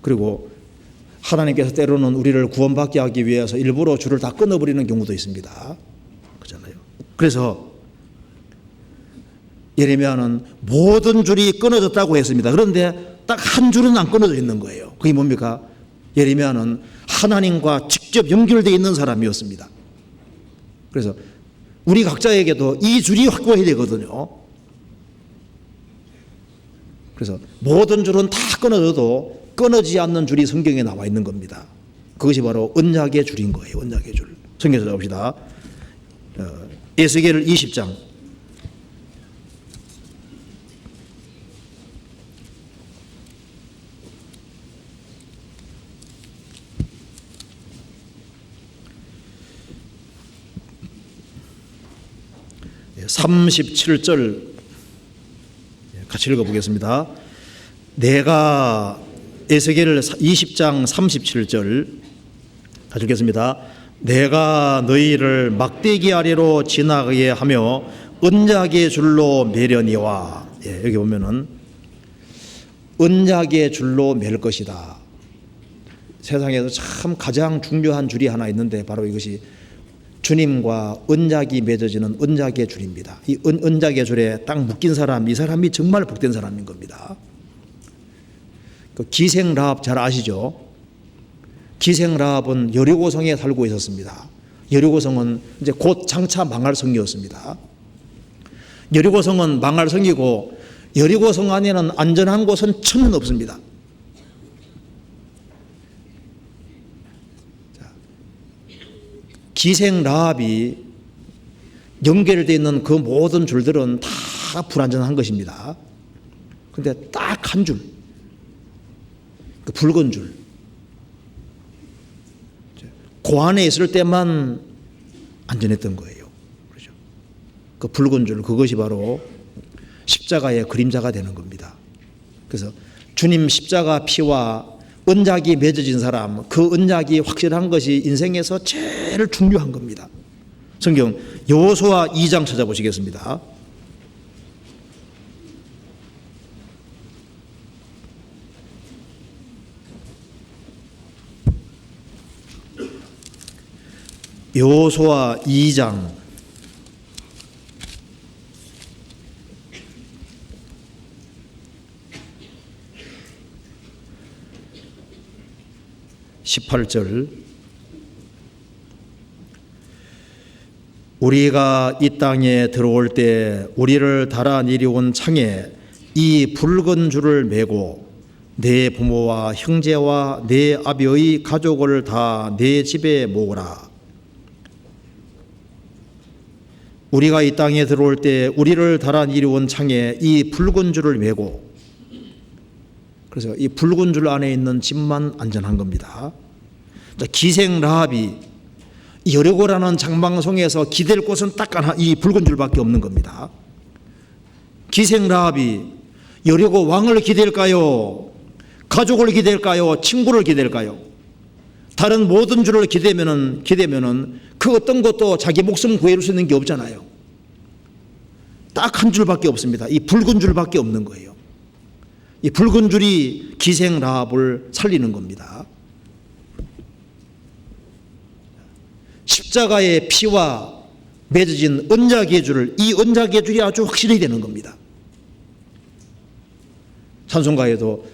그리고 하나님께서 때로는 우리를 구원받게 하기 위해서 일부러 줄을 다 끊어버리는 경우도 있습니다. 그렇잖아요. 그래서 예레미야는 모든 줄이 끊어졌다고 했습니다. 그런데 딱 한 줄은 안 끊어져 있는 거예요. 그게 뭡니까? 예레미야는 하나님과 직접 연결되어 있는 사람이었습니다. 그래서 우리 각자에게도 이 줄이 확보해야 되거든요. 그래서 모든 줄은 다 끊어져도 끊어지지 않는 줄이 성경에 나와 있는 겁니다. 그것이 바로 언약의 줄인 거예요. 언약의 줄. 성경에서 봅시다. 에스겔 20장 37절 같이 읽어보겠습니다. 내가 에스겔 20장 37절 같이 읽겠습니다. 내가 너희를 막대기 아래로 지나가게 하며 언약의 줄로 매려니와. 여기 보면은 언약의 줄로 맬 것이다. 세상에서 참 가장 중요한 줄이 하나 있는데 바로 이것이 주님과 언약이 맺어지는 언약의 줄입니다. 이 언약의 줄에 딱 묶인 사람, 이 사람이 정말 복된 사람인 겁니다. 그 기생 라합 잘 아시죠? 기생 라합은 여리고성에 살고 있었습니다. 여리고성은 이제 곧 장차 망할 성이었습니다. 여리고성은 망할 성이고 여리고성 안에는 안전한 곳은 천은 없습니다. 기생 라합이 연결되어 있는 그 모든 줄들은 다 불안전한 것입니다. 그런데 딱 한 줄, 그 붉은 줄, 그 안에 있을 때만 안전했던 거예요. 그렇죠? 그 붉은 줄, 그것이 바로 십자가의 그림자가 되는 겁니다. 그래서 주님 십자가 피와 언약이 맺어진 사람, 그 언약이 확실한 것이 인생에서 제일 중요한 겁니다. 성경 여호수아 2장 찾아보시겠습니다. 여호수아 2장 18절 우리가 이 땅에 들어올 때 우리를 달아 내려온 창에 이 붉은 줄을 메고 내 부모와 형제와 내 아비의 가족을 다 내 집에 모으라. 우리가 이 땅에 들어올 때 우리를 달아 내려온 창에 이 붉은 줄을 메고, 그래서 이 붉은 줄 안에 있는 집만 안전한 겁니다. 기생 라합이 여리고라는 장방송에서 기댈 곳은 딱 하나, 이 붉은 줄밖에 없는 겁니다. 기생 라합이 여리고 왕을 기댈까요? 가족을 기댈까요? 친구를 기댈까요? 다른 모든 줄을 기대면은 그 어떤 것도 자기 목숨 구해줄 수 있는 게 없잖아요. 딱 한 줄밖에 없습니다. 이 붉은 줄밖에 없는 거예요. 이 붉은 줄이 기생 라합을 살리는 겁니다. 십자가의 피와 맺어진 언약의 줄을, 이 언약의 줄이 아주 확실히 되는 겁니다. 찬송가에도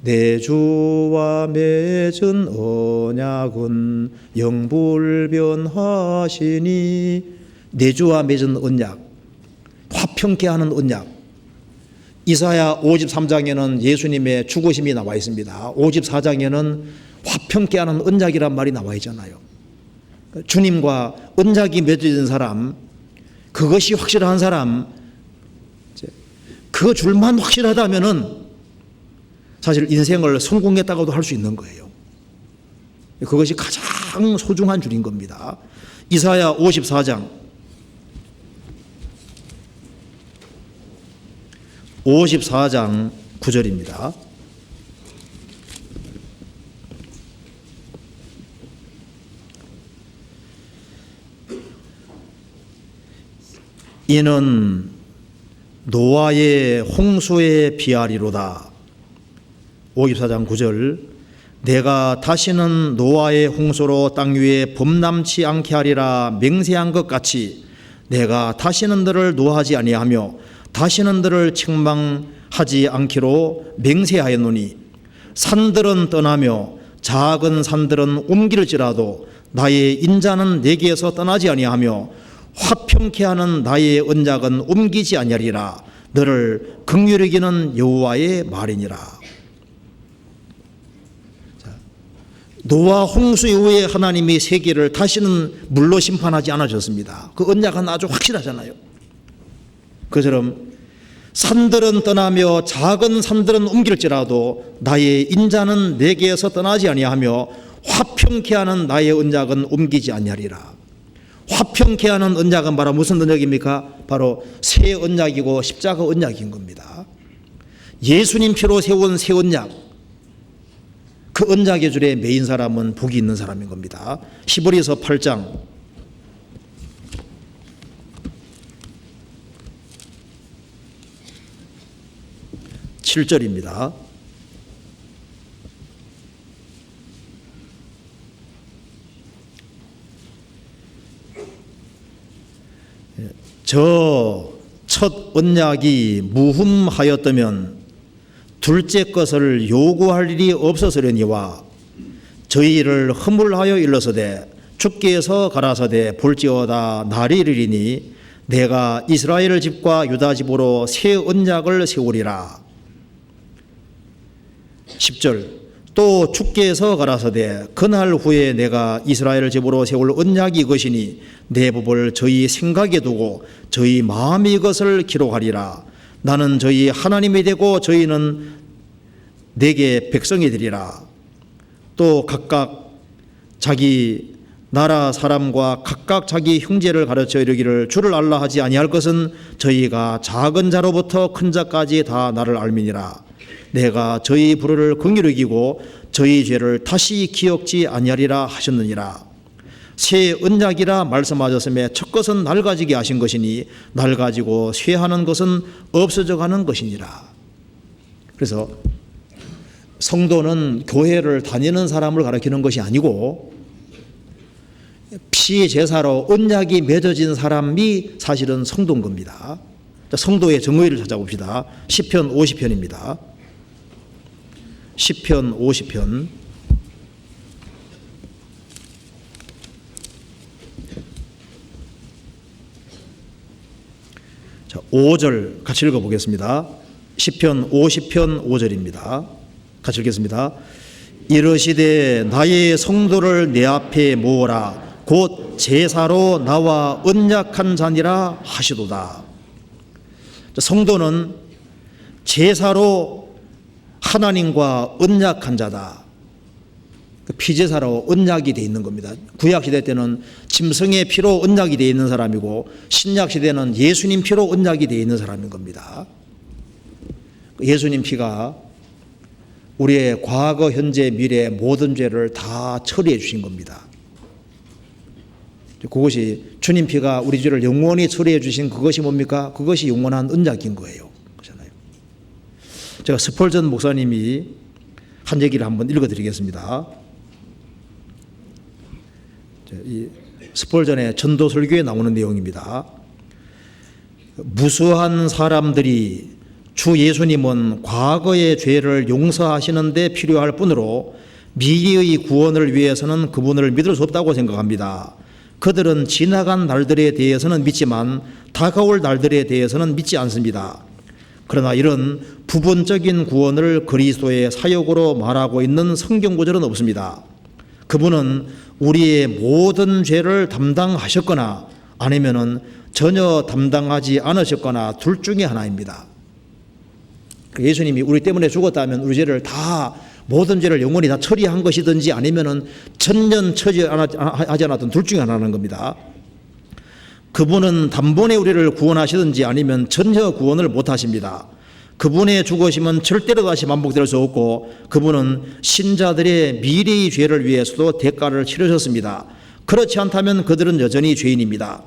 내 주와 맺은 언약은 영불변하시니, 내 주와 맺은 언약, 화평케 하는 언약. 이사야 53장에는 예수님의 죽으심이 나와 있습니다. 54장에는 화평케 하는 언약이란 말이 나와 있잖아요. 주님과 언약이 맺어진 사람, 그것이 확실한 사람, 그 줄만 확실하다면은 사실 인생을 성공했다고도 할 수 있는 거예요. 그것이 가장 소중한 줄인 겁니다. 이사야 54장 9절입니다. 이는 노아의 홍수에 비하리로다. 54장 9절, 내가 다시는 노아의 홍수로 땅 위에 범람치 않게 하리라 맹세한 것 같이 내가 다시는 너를 노하지 아니하며 다시는 너를 책망하지 않기로 맹세하였노니, 산들은 떠나며 작은 산들은 옮길지라도 나의 인자는 내게서 떠나지 아니하며 화평케 하는 나의 언약은 옮기지 아니하리라. 너를 긍휼히 여기는 여호와의 말이니라. 노아 홍수 이후에 하나님이 세계를 다시는 물로 심판하지 않으셨습니다. 그 언약은 아주 확실하잖아요. 그처럼 산들은 떠나며 작은 산들은 옮길지라도 나의 인자는 내게서 떠나지 아니하며 화평케 하는 나의 언약은 옮기지 아니하리라. 화평케 하는 언약은 바로 무슨 언약입니까? 바로 새 언약이고 십자가 언약인 겁니다. 예수님 피로 세운 새 언약, 그 언약의 줄에 매인 사람은 복이 있는 사람인 겁니다. 히브리서 8장 7절입니다. 저 첫 언약이 무흠하였다면 둘째 것을 요구할 일이 없어서려니와 저희를 허물하여 일러서되 주께서 가라사대 볼지어다 날이 이르리니 내가 이스라엘 집과 유다 집으로 새 언약을 세우리라. 10절, 또 주께서 가라사대 그날 후에 내가 이스라엘 집으로 세울 언약이 이것이니 내 법을 저희 생각에 두고 저희 마음에 이것을 기록하리라. 나는 저희 하나님이 되고 저희는 내게 백성이 되리라. 또 각각 자기 나라 사람과 각각 자기 형제를 가르쳐 이르기를 주를 알라 하지 아니할 것은 저희가 작은 자로부터 큰 자까지 다 나를 알미니라. 내가 저희 불의를 긍휼히 여기고 저희 죄를 다시 기억지 아니하리라 하셨느니라. 새 언약이라 말씀하셨음에 첫 것은 낡아지게 하신 것이니 낡아지고 쇠하는 것은 없어져 가는 것이니라. 그래서 성도는 교회를 다니는 사람을 가리키는 것이 아니고 피 제사로 언약이 맺어진 사람이 사실은 성도인 겁니다. 성도의 정의를 찾아봅시다. 시편 50편입니다. 시편 50편 5절 같이 읽어보겠습니다. 시편 50편 5절입니다. 같이 읽겠습니다. 이르시되 나의 성도를 내 앞에 모으라. 곧 제사로 나와 언약한 자니라 하시도다. 성도는 제사로 하나님과 언약한 자다. 피제사로 언약이 되어 있는 겁니다. 구약시대 때는 짐승의 피로 언약이 되어 있는 사람이고 신약시대는 예수님 피로 언약이 되어 있는 사람인 겁니다. 예수님 피가 우리의 과거, 현재, 미래 모든 죄를 다 처리해 주신 겁니다. 그것이 주님 피가 우리 죄를 영원히 처리해 주신 그것이 뭡니까? 그것이 영원한 언약인 거예요. 그렇잖아요. 제가 스펄전 목사님이 한 얘기를 한번 읽어드리겠습니다. 이 스펄전의 전도설교에 나오는 내용입니다. 무수한 사람들이 주 예수님은 과거의 죄를 용서하시는 데 필요할 뿐으로 미래의 구원을 위해서는 그분을 믿을 수 없다고 생각합니다. 그들은 지나간 날들에 대해서는 믿지만 다가올 날들에 대해서는 믿지 않습니다. 그러나 이런 부분적인 구원을 그리스도의 사역으로 말하고 있는 성경 구절은 없습니다. 그분은 우리의 모든 죄를 담당하셨거나 아니면은 전혀 담당하지 않으셨거나 둘 중에 하나입니다. 예수님이 우리 때문에 죽었다면 우리 죄를 다 모든 죄를 영원히 다 처리한 것이든지 아니면은 천년 처리하지 않았던 둘 중에 하나는 겁니다. 그분은 단번에 우리를 구원하시든지 아니면 전혀 구원을 못 하십니다. 그분의 죽으심은 절대로 다시 반복될 수 없고 그분은 신자들의 미래의 죄를 위해서도 대가를 치르셨습니다. 그렇지 않다면 그들은 여전히 죄인입니다.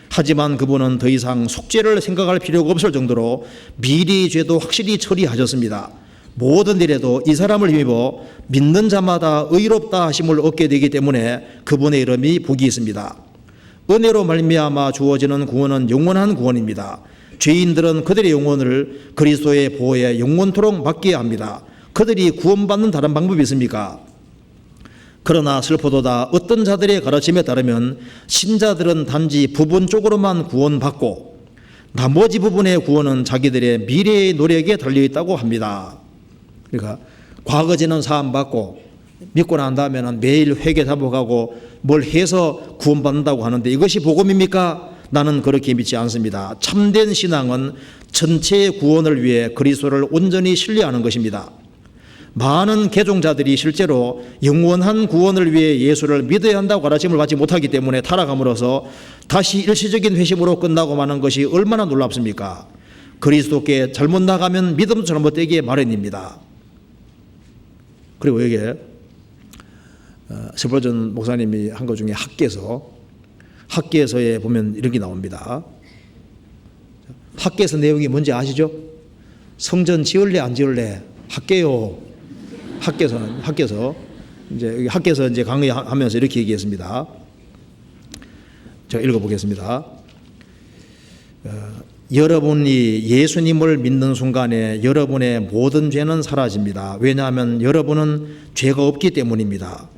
하지만 그분은 더 이상 속죄를 생각할 필요가 없을 정도로 미래의 죄도 확실히 처리하셨습니다. 모든 일에도 이 사람을 힘입어 믿는 자마다 의롭다 하심을 얻게 되기 때문에 그분의 이름이 복이 있습니다. 은혜로 말미암아 주어지는 구원은 영원한 구원입니다. 죄인들은 그들의 영혼을 그리스도의 보호에 영원토록 맡겨야 합니다. 그들이 구원받는 다른 방법이 있습니까? 그러나 슬프도다 어떤 자들의 가르침에 따르면 신자들은 단지 부분적으로만 구원받고 나머지 부분의 구원은 자기들의 미래의 노력에 달려있다고 합니다. 그러니까 과거지는 사함받고 믿고 난 다음에는 매일 회개 사복하고 뭘 해서 구원받는다고 하는데 이것이 복음입니까? 나는 그렇게 믿지 않습니다. 참된 신앙은 전체의 구원을 위해 그리스도를 온전히 신뢰하는 것입니다. 많은 개종자들이 실제로 영원한 구원을 위해 예수를 믿어야 한다고 가르침을 받지 못하기 때문에 타락함으로써 다시 일시적인 회심으로 끝나고 마는 것이 얼마나 놀랍습니까? 그리스도께 잘못 나가면 믿음도 잘못되기에 마련입니다. 그리고 여기에 스펄전 목사님이 한 것 중에 학계서에 보면 이런 게 나옵니다. 학계서 내용이 뭔지 아시죠? 성전 지을래 안 지을래? 학계요. 학계서 이제 학계서 이제 강의하면서 이렇게 얘기했습니다. 제가 읽어보겠습니다. 여러분이 예수님을 믿는 순간에 여러분의 모든 죄는 사라집니다. 왜냐하면 여러분은 죄가 없기 때문입니다.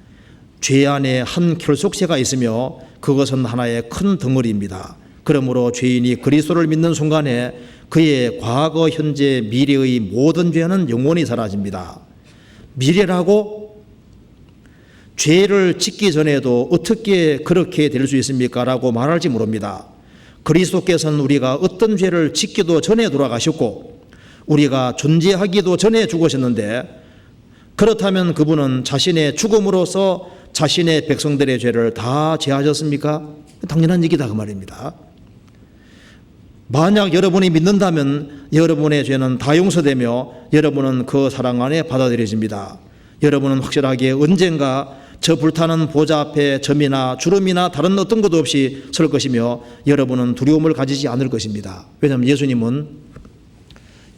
죄 안에 한 결속체가 있으며 그것은 하나의 큰 덩어리입니다. 그러므로 죄인이 그리스도를 믿는 순간에 그의 과거, 현재, 미래의 모든 죄는 영원히 사라집니다. 미래라고? 죄를 짓기 전에도 어떻게 그렇게 될 수 있습니까? 라고 말할지 모릅니다. 그리스도께서는 우리가 어떤 죄를 짓기도 전에 돌아가셨고 우리가 존재하기도 전에 죽으셨는데 그렇다면 그분은 자신의 죽음으로써 자신의 백성들의 죄를 다 제하셨습니까? 당연한 얘기다 그 말입니다. 만약 여러분이 믿는다면 여러분의 죄는 다 용서되며 여러분은 그 사랑 안에 받아들여집니다. 여러분은 확실하게 언젠가 저 불타는 보좌 앞에 점이나 주름이나 다른 어떤 것도 없이 설 것이며 여러분은 두려움을 가지지 않을 것입니다. 왜냐하면 예수님은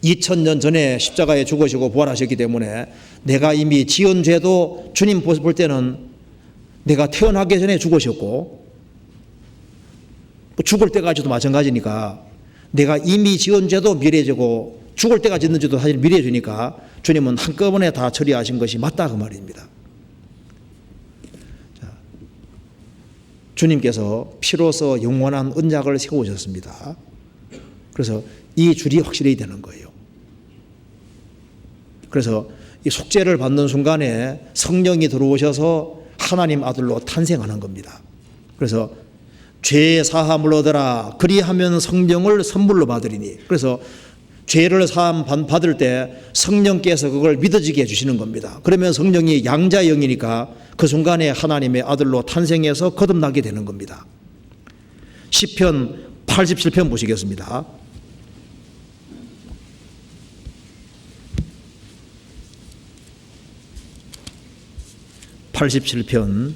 2000년 전에 십자가에 죽으시고 부활하셨기 때문에 내가 이미 지은 죄도 주님 볼 때는 내가 태어나기 전에 죽으셨고 죽을 때까지도 마찬가지니까 내가 이미 지은 죄도 미래죄고 죽을 때까지 짓는 죄도 사실 미래죄니까 주님은 한꺼번에 다 처리하신 것이 맞다 그 말입니다. 주님께서 피로써 영원한 언약을 세우셨습니다. 그래서 이 줄이 확실히 되는 거예요. 그래서 이 속죄를 받는 순간에 성령이 들어오셔서 하나님 아들로 탄생하는 겁니다. 그래서 죄 사함을 얻어라 그리하면 성령을 선물로 받으리니 그래서 죄를 사함 받을 때 성령께서 그걸 믿어지게 해주시는 겁니다. 그러면 성령이 양자의 영이니까 그 순간에 하나님의 아들로 탄생해서 거듭나게 되는 겁니다. 시편 87편 보시겠습니다. (87편)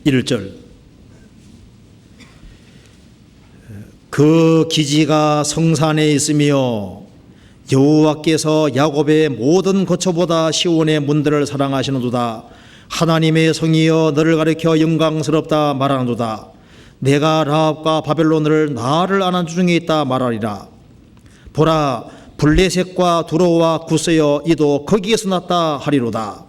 1절 그 기지가 성산에 있으며 여호와께서 야곱의 모든 거처보다 시온의 문들을 사랑하시는도다. 하나님의 성이여 너를 가리켜 영광스럽다 말하는도다. 내가 라합과 바벨론을 나를 아는 주 중에 있다 말하리라. 보라, 블레셋과 두로와 구스여 이도 거기에서 났다 하리로다.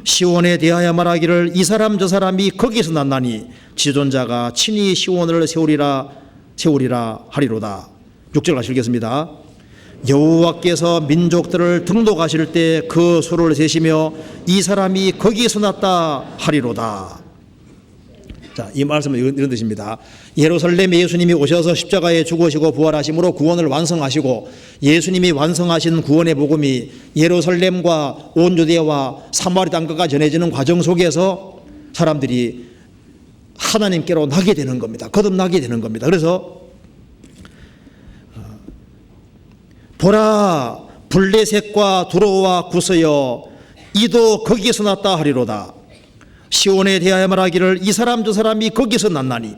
시온에 대하여 말하기를 이 사람 저 사람이 거기에서 났나니 지존자가 친히 시온을 세우리라 하리로다. 6절 같이 읽겠습니다. 여호와께서 민족들을 등록하실 때 그 수를 세시며 이 사람이 거기에서 났다 하리로다. 자, 이 말씀은 이런 뜻입니다. 예루살렘에 예수님이 오셔서 십자가에 죽으시고 부활하심으로 구원을 완성하시고 예수님이 완성하신 구원의 복음이 예루살렘과 온 유대와 사마리 땅까지 전해지는 과정 속에서 사람들이 하나님께로 나게 되는 겁니다. 거듭나게 되는 겁니다. 그래서 보라, 블레셋과 두로와 구스여 이도 거기에서 났다 하리로다. 시온에 대하여 말하기를 이 사람 저 사람이 거기서 났나니.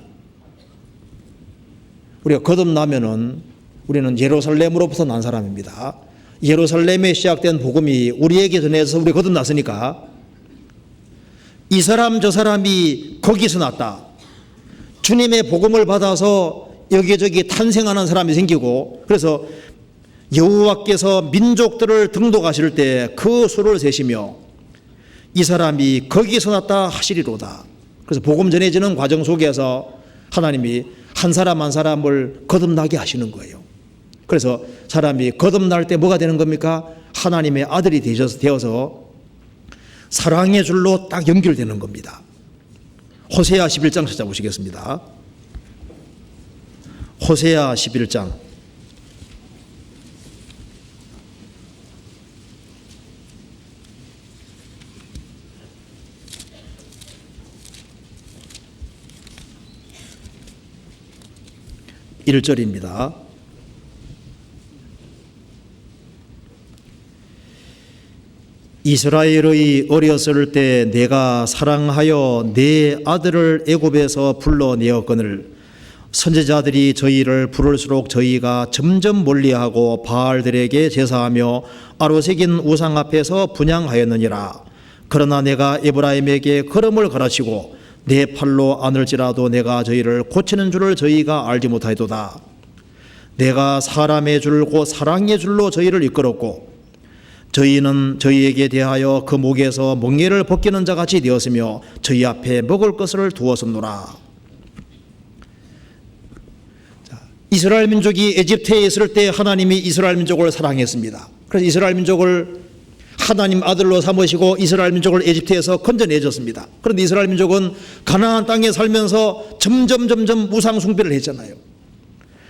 우리가 거듭나면은 우리는 예루살렘으로부터 난 사람입니다. 예루살렘에 시작된 복음이 우리에게 전해서 우리 거듭났으니까 이 사람 저 사람이 거기서 났다. 주님의 복음을 받아서 여기저기 탄생하는 사람이 생기고, 그래서 여호와께서 민족들을 등록하실 때 그 수를 세시며 이 사람이 거기서 났다 하시리로다. 그래서 복음 전해지는 과정 속에서 하나님이 한 사람 한 사람을 거듭나게 하시는 거예요. 그래서 사람이 거듭날 때 뭐가 되는 겁니까? 하나님의 아들이 되어서 사랑의 줄로 딱 연결되는 겁니다. 호세아 11장 찾아보시겠습니다. 호세아 11장 1절입니다. 이스라엘의 어렸을 때 내가 사랑하여 내 아들을 애굽에서 불러내었거늘 선지자들이 저희를 부를수록 저희가 점점 멀리하고 바알들에게 제사하며 아로새긴 우상 앞에서 분향하였느니라. 그러나 내가 에브라임에게 걸음을 가르치고 내 팔로 안을지라도 내가 저희를 고치는 줄을 저희가 알지 못하였도다. 내가 사람의 줄 곧 사랑의 줄로 저희를 이끌었고 저희는 저희에게 대하여 그 목에서 멍에를 벗기는 자같이 되었으며 저희 앞에 먹을 것을 두었었노라. 이스라엘 민족이 에집트에 있을 때 하나님이 이스라엘 민족을 사랑했습니다. 그래서 이스라엘 민족을 하나님 아들로 삼으시고 이스라엘 민족을 에집트에서 건져내줬습니다. 그런데 이스라엘 민족은 가나안 땅에 살면서 점점 우상 숭배를 했잖아요.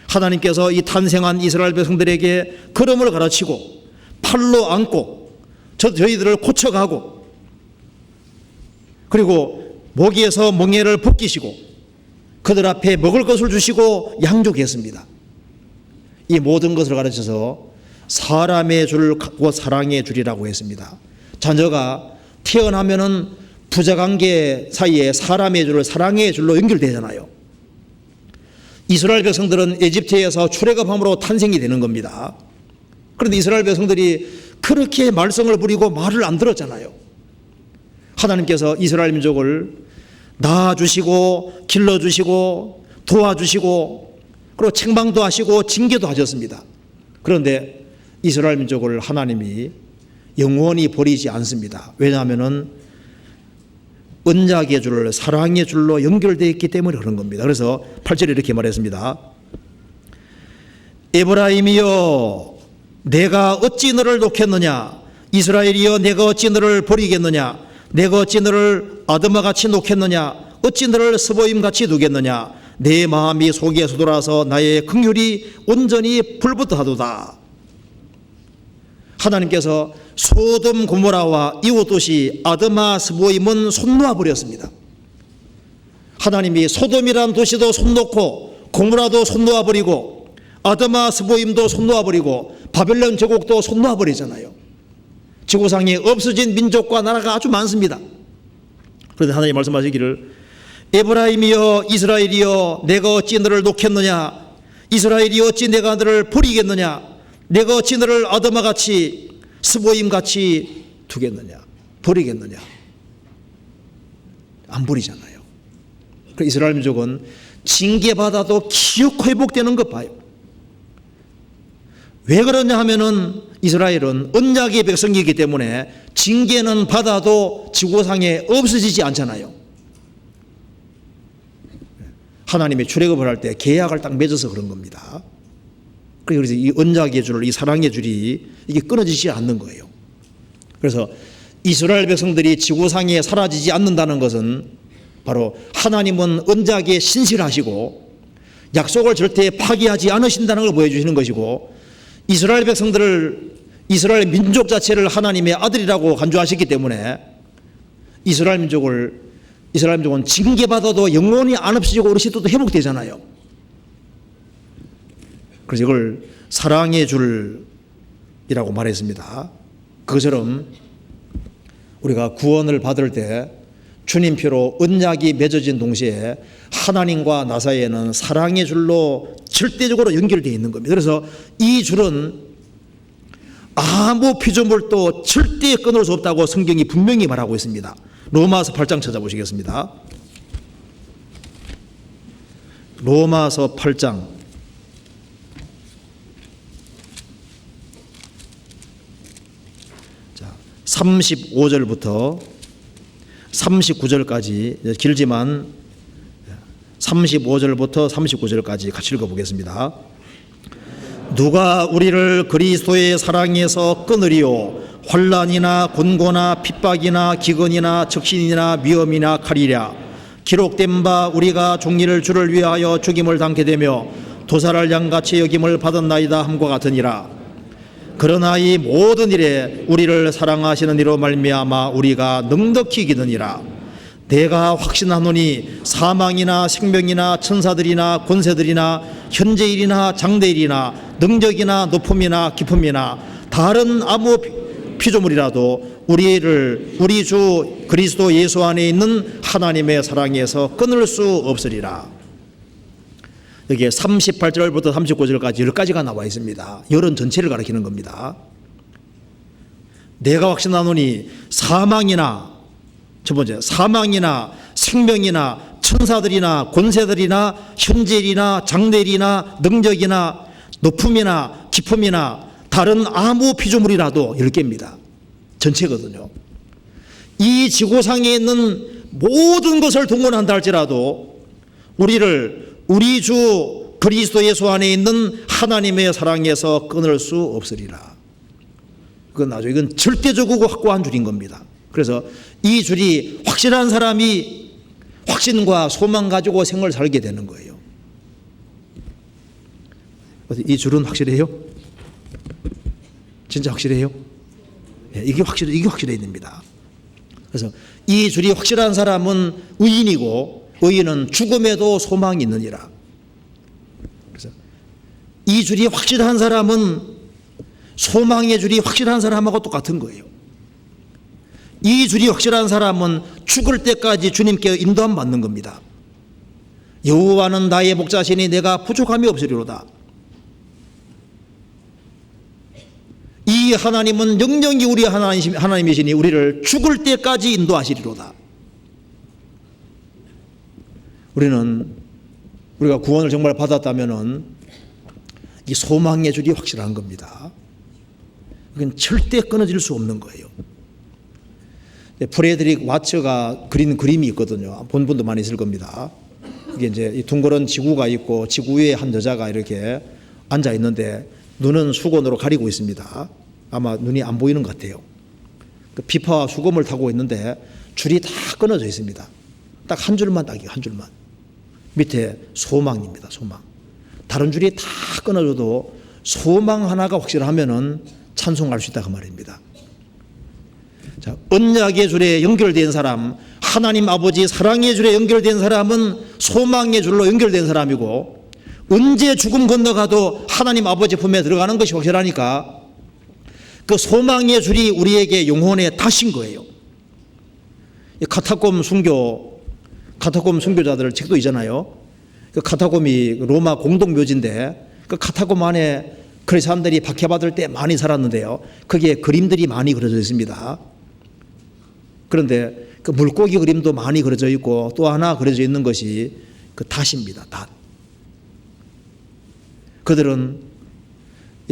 하나님께서 이 탄생한 이스라엘 백성들에게 걸음을 가르치고 팔로 안고 저희들을 고쳐가고 그리고 목에서 멍에를 벗기시고 그들 앞에 먹을 것을 주시고 양육했습니다. 이 모든 것을 가르쳐서 사람의 줄 갖고 사랑의 줄이라고 했습니다. 자녀가 태어나면은 부자관계 사이에 사람의 줄을 사랑의 줄로 연결되잖아요. 이스라엘 백성들은 에집트에서 출애굽함으로 탄생이 되는 겁니다. 그런데 이스라엘 백성들이 그렇게 말썽을 부리고 말을 안 들었잖아요. 하나님께서 이스라엘 민족을 낳아주시고 길러주시고 도와주시고 그리고 책망도 하시고 징계도 하셨습니다. 그런데 이스라엘 민족을 하나님이 영원히 버리지 않습니다. 왜냐하면 언약의 줄, 사랑의 줄로 연결되어 있기 때문에 그런 겁니다. 그래서 8절에 이렇게 말했습니다. 에브라임이여 내가 어찌 너를 놓겠느냐, 이스라엘이여 내가 어찌 너를 버리겠느냐, 내가 어찌 너를 아드마같이 놓겠느냐, 어찌 너를 스보임같이 두겠느냐, 내 마음이 속에서 돌아서 나의 긍휼이 온전히 불붙어 하도다. 하나님께서 소돔 고모라와 이웃 도시 아드마 스보임은 손 놓아 버렸습니다. 하나님이 소돔이라는 도시도 손 놓고 고모라도 손 놓아 버리고 아드마 스보임도 손 놓아 버리고 바벨론 제국도 손 놓아 버리잖아요. 지구상에 없어진 민족과 나라가 아주 많습니다. 그런데 하나님 말씀하시기를 에브라임이여 이스라엘이여 내가 어찌 너를 놓겠느냐, 이스라엘이 어찌 내가 너를 버리겠느냐, 내가 어찌 너를 아드마같이 스보임같이 두겠느냐, 버리겠느냐. 안 버리잖아요. 그 이스라엘 민족은 징계받아도 기어코 회복되는 것 봐요. 왜 그러냐 하면은 이스라엘은 언약의 백성이기 때문에 징계는 받아도 지구상에 없어지지 않잖아요. 하나님이 출애굽을 할 때 계약을 딱 맺어서 그런 겁니다. 그래서 이 언약의 줄, 이 사랑의 줄이 이게 끊어지지 않는 거예요. 그래서 이스라엘 백성들이 지구상에 사라지지 않는다는 것은 바로 하나님은 언약에 신실하시고 약속을 절대 파기하지 않으신다는 걸 보여주시는 것이고, 이스라엘 백성들을, 이스라엘 민족 자체를 하나님의 아들이라고 간주하셨기 때문에 이스라엘 민족은 징계받아도 영원히 안 없어지고 어르신도 회복되잖아요. 그래서 이걸 사랑의 줄이라고 말했습니다. 그것처럼 우리가 구원을 받을 때 주님표로 언약이 맺어진 동시에 하나님과 나 사이에는 사랑의 줄로 절대적으로 연결되어 있는 겁니다. 그래서 이 줄은 아무 피조물도 절대 끊을 수 없다고 성경이 분명히 말하고 있습니다. 로마서 8장 찾아보시겠습니다. 로마서 8장 35절부터 39절까지, 길지만 35절부터 39절까지 같이 읽어보겠습니다. 누가 우리를 그리스도의 사랑에서 끊으리요? 환난이나 곤고나 핍박이나 기근이나 적신이나 위험이나 칼이랴. 기록된 바 우리가 종일 주를 위하여 죽임을 당케 되며 도살할 양같이 여김을 받았나이다 함과 같으니라. 그러나 이 모든 일에 우리를 사랑하시는 이로 말미암아 우리가 넉넉히 이기느니라. 내가 확신하노니 사망이나 생명이나 천사들이나 권세들이나 현재일이나 장래일이나 능력이나 높음이나 깊음이나 다른 아무 피조물이라도 우리 주 그리스도 예수 안에 있는 하나님의 사랑에서 끊을 수 없으리라. 여기에 38절부터 39절까지 10가지가 나와 있습니다. 열은 전체를 가리키는 겁니다. 내가 확신하노니 사망이나, 첫 번째, 사망이나 생명이나 천사들이나 권세들이나 현재일이나 장래일이나 능력이나 높음이나 깊음이나 다른 아무 피조물이라도 10개입니다. 전체거든요. 이 지구상에 있는 모든 것을 동원한다 할지라도 우리 주 그리스도 예수 안에 있는 하나님의 사랑에서 끊을 수 없으리라. 이건 절대적이고 확고한 줄인 겁니다. 그래서 이 줄이 확실한 사람이 확신과 소망 가지고 생을 살게 되는 거예요. 이 줄은 확실해요? 진짜 확실해요? 이게 확실해야 됩니다. 그래서 이 줄이 확실한 사람은 의인이고, 의인은 죽음에도 소망이 있느니라. 그래서 이 줄이 확실한 사람은 소망의 줄이 확실한 사람하고 똑같은 거예요. 이 줄이 확실한 사람은 죽을 때까지 주님께 인도함 받는 겁니다. 여호와는 나의 목자시니 내가 부족함이 없으리로다. 이 하나님은 영영이 우리 하나님이시니 우리를 죽을 때까지 인도하시리로다. 우리가 구원을 정말 받았다면은 이 소망의 줄이 확실한 겁니다. 이건 절대 끊어질 수 없는 거예요. 프레드릭 와츠가 그린 그림이 있거든요. 본 분도 많이 있을 겁니다. 이게 이제 이 둥그런 지구가 있고 지구 위에 한 여자가 이렇게 앉아 있는데 눈은 수건으로 가리고 있습니다. 아마 눈이 안 보이는 것 같아요. 비파와 수건을 타고 있는데 줄이 다 끊어져 있습니다. 딱 한 줄만 딱이에요. 한 줄만. 밑에 소망입니다. 소망. 다른 줄이 다 끊어져도 소망 하나가 확실하면은 찬송할 수 있다 그 말입니다. 자, 언약의 줄에 연결된 사람, 하나님 아버지 사랑의 줄에 연결된 사람은 소망의 줄로 연결된 사람이고, 언제 죽음 건너가도 하나님 아버지 품에 들어가는 것이 확실하니까 그 소망의 줄이 우리에게 영혼에 닿으신 거예요. 카타콤 순교자들 책도 있잖아요. 그 카타콤이 로마 공동묘지인데 그 카타콤 안에 그래서 사람들이 박해받을 때 많이 살았는데요. 거기에 그림들이 많이 그려져 있습니다. 그런데 그 물고기 그림도 많이 그려져 있고 또 하나 그려져 있는 것이 그 닷입니다. 닷. 그들은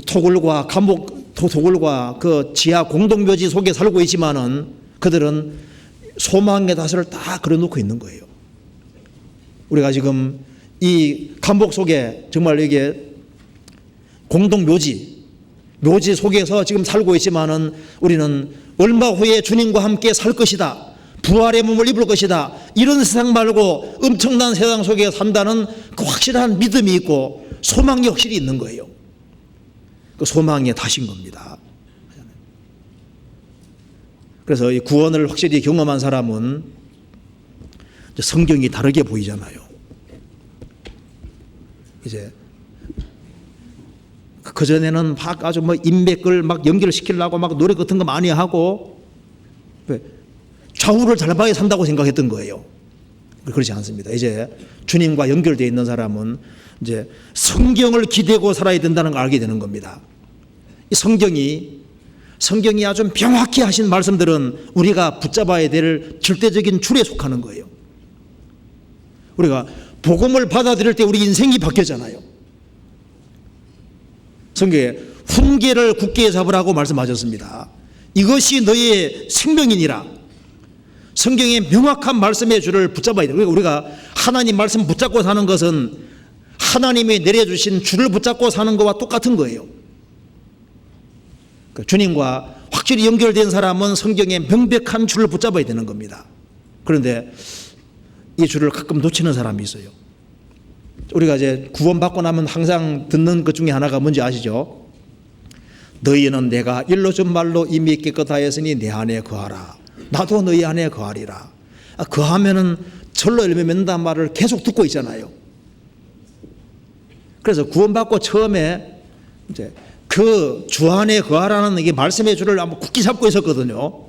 토굴과 감옥, 토굴과 그 지하 공동묘지 속에 살고 있지만은 그들은 소망의 닷을 다 그려놓고 있는 거예요. 우리가 지금 이 감옥 속에 정말 이게 공동묘지, 묘지 속에서 지금 살고 있지만은 우리는 얼마 후에 주님과 함께 살 것이다. 부활의 몸을 입을 것이다. 이런 세상 말고 엄청난 세상 속에 산다는 그 확실한 믿음이 있고 소망이 확실히 있는 거예요. 그 소망의 닷인 겁니다. 그래서 이 구원을 확실히 경험한 사람은 성경이 다르게 보이잖아요. 이제 그전에는 막 아주 뭐 인맥을 막 연결시키려고 막 노래 같은 거 많이 하고 좌우를 잘 봐야 산다고 생각했던 거예요. 그렇지 않습니다. 이제 주님과 연결되어 있는 사람은 이제 성경을 기대고 살아야 된다는 걸 알게 되는 겁니다. 이 성경이 아주 명확히 하신 말씀들은 우리가 붙잡아야 될 절대적인 줄에 속하는 거예요. 우리가 복음을 받아들일 때 우리 인생이 바뀌었잖아요. 성경에 훈계를 굳게 잡으라고 말씀하셨습니다. 이것이 너의 생명이니라. 성경의 명확한 말씀의 줄을 붙잡아야 돼요. 우리가 하나님 말씀 붙잡고 사는 것은 하나님이 내려주신 줄을 붙잡고 사는 것과 똑같은 거예요. 주님과 확실히 연결된 사람은 성경의 명백한 줄을 붙잡아야 되는 겁니다. 그런데 이 줄을 가끔 놓치는 사람이 있어요. 우리가 이제 구원받고 나면 항상 듣는 것 중에 하나가 뭔지 아시죠? 너희는 내가 일로 준 말로 이미 깨끗하였으니 내 안에 거하라. 나도 너희 안에 거하리라. 거하면은 절로 열매 맺는다는 말을 계속 듣고 있잖아요. 그래서 구원받고 처음에 이제 그 주 안에 거하라는 이게 말씀의 줄을 한번 굳게 잡고 있었거든요.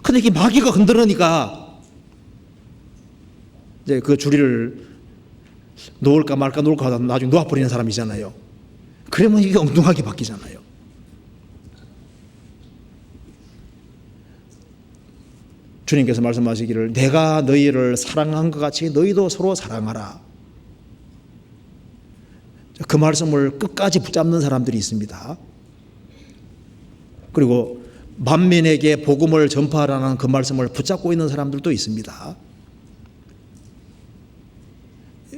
근데 이게 마귀가 흔들으니까 이제 그 줄을 놓을까 말까 하다 나중에 놓아버리는 사람이잖아요. 그러면 이게 엉뚱하게 바뀌잖아요. 주님께서 말씀하시기를 내가 너희를 사랑한 것 같이 너희도 서로 사랑하라. 그 말씀을 끝까지 붙잡는 사람들이 있습니다. 그리고 만민에게 복음을 전파하라는 그 말씀을 붙잡고 있는 사람들도 있습니다.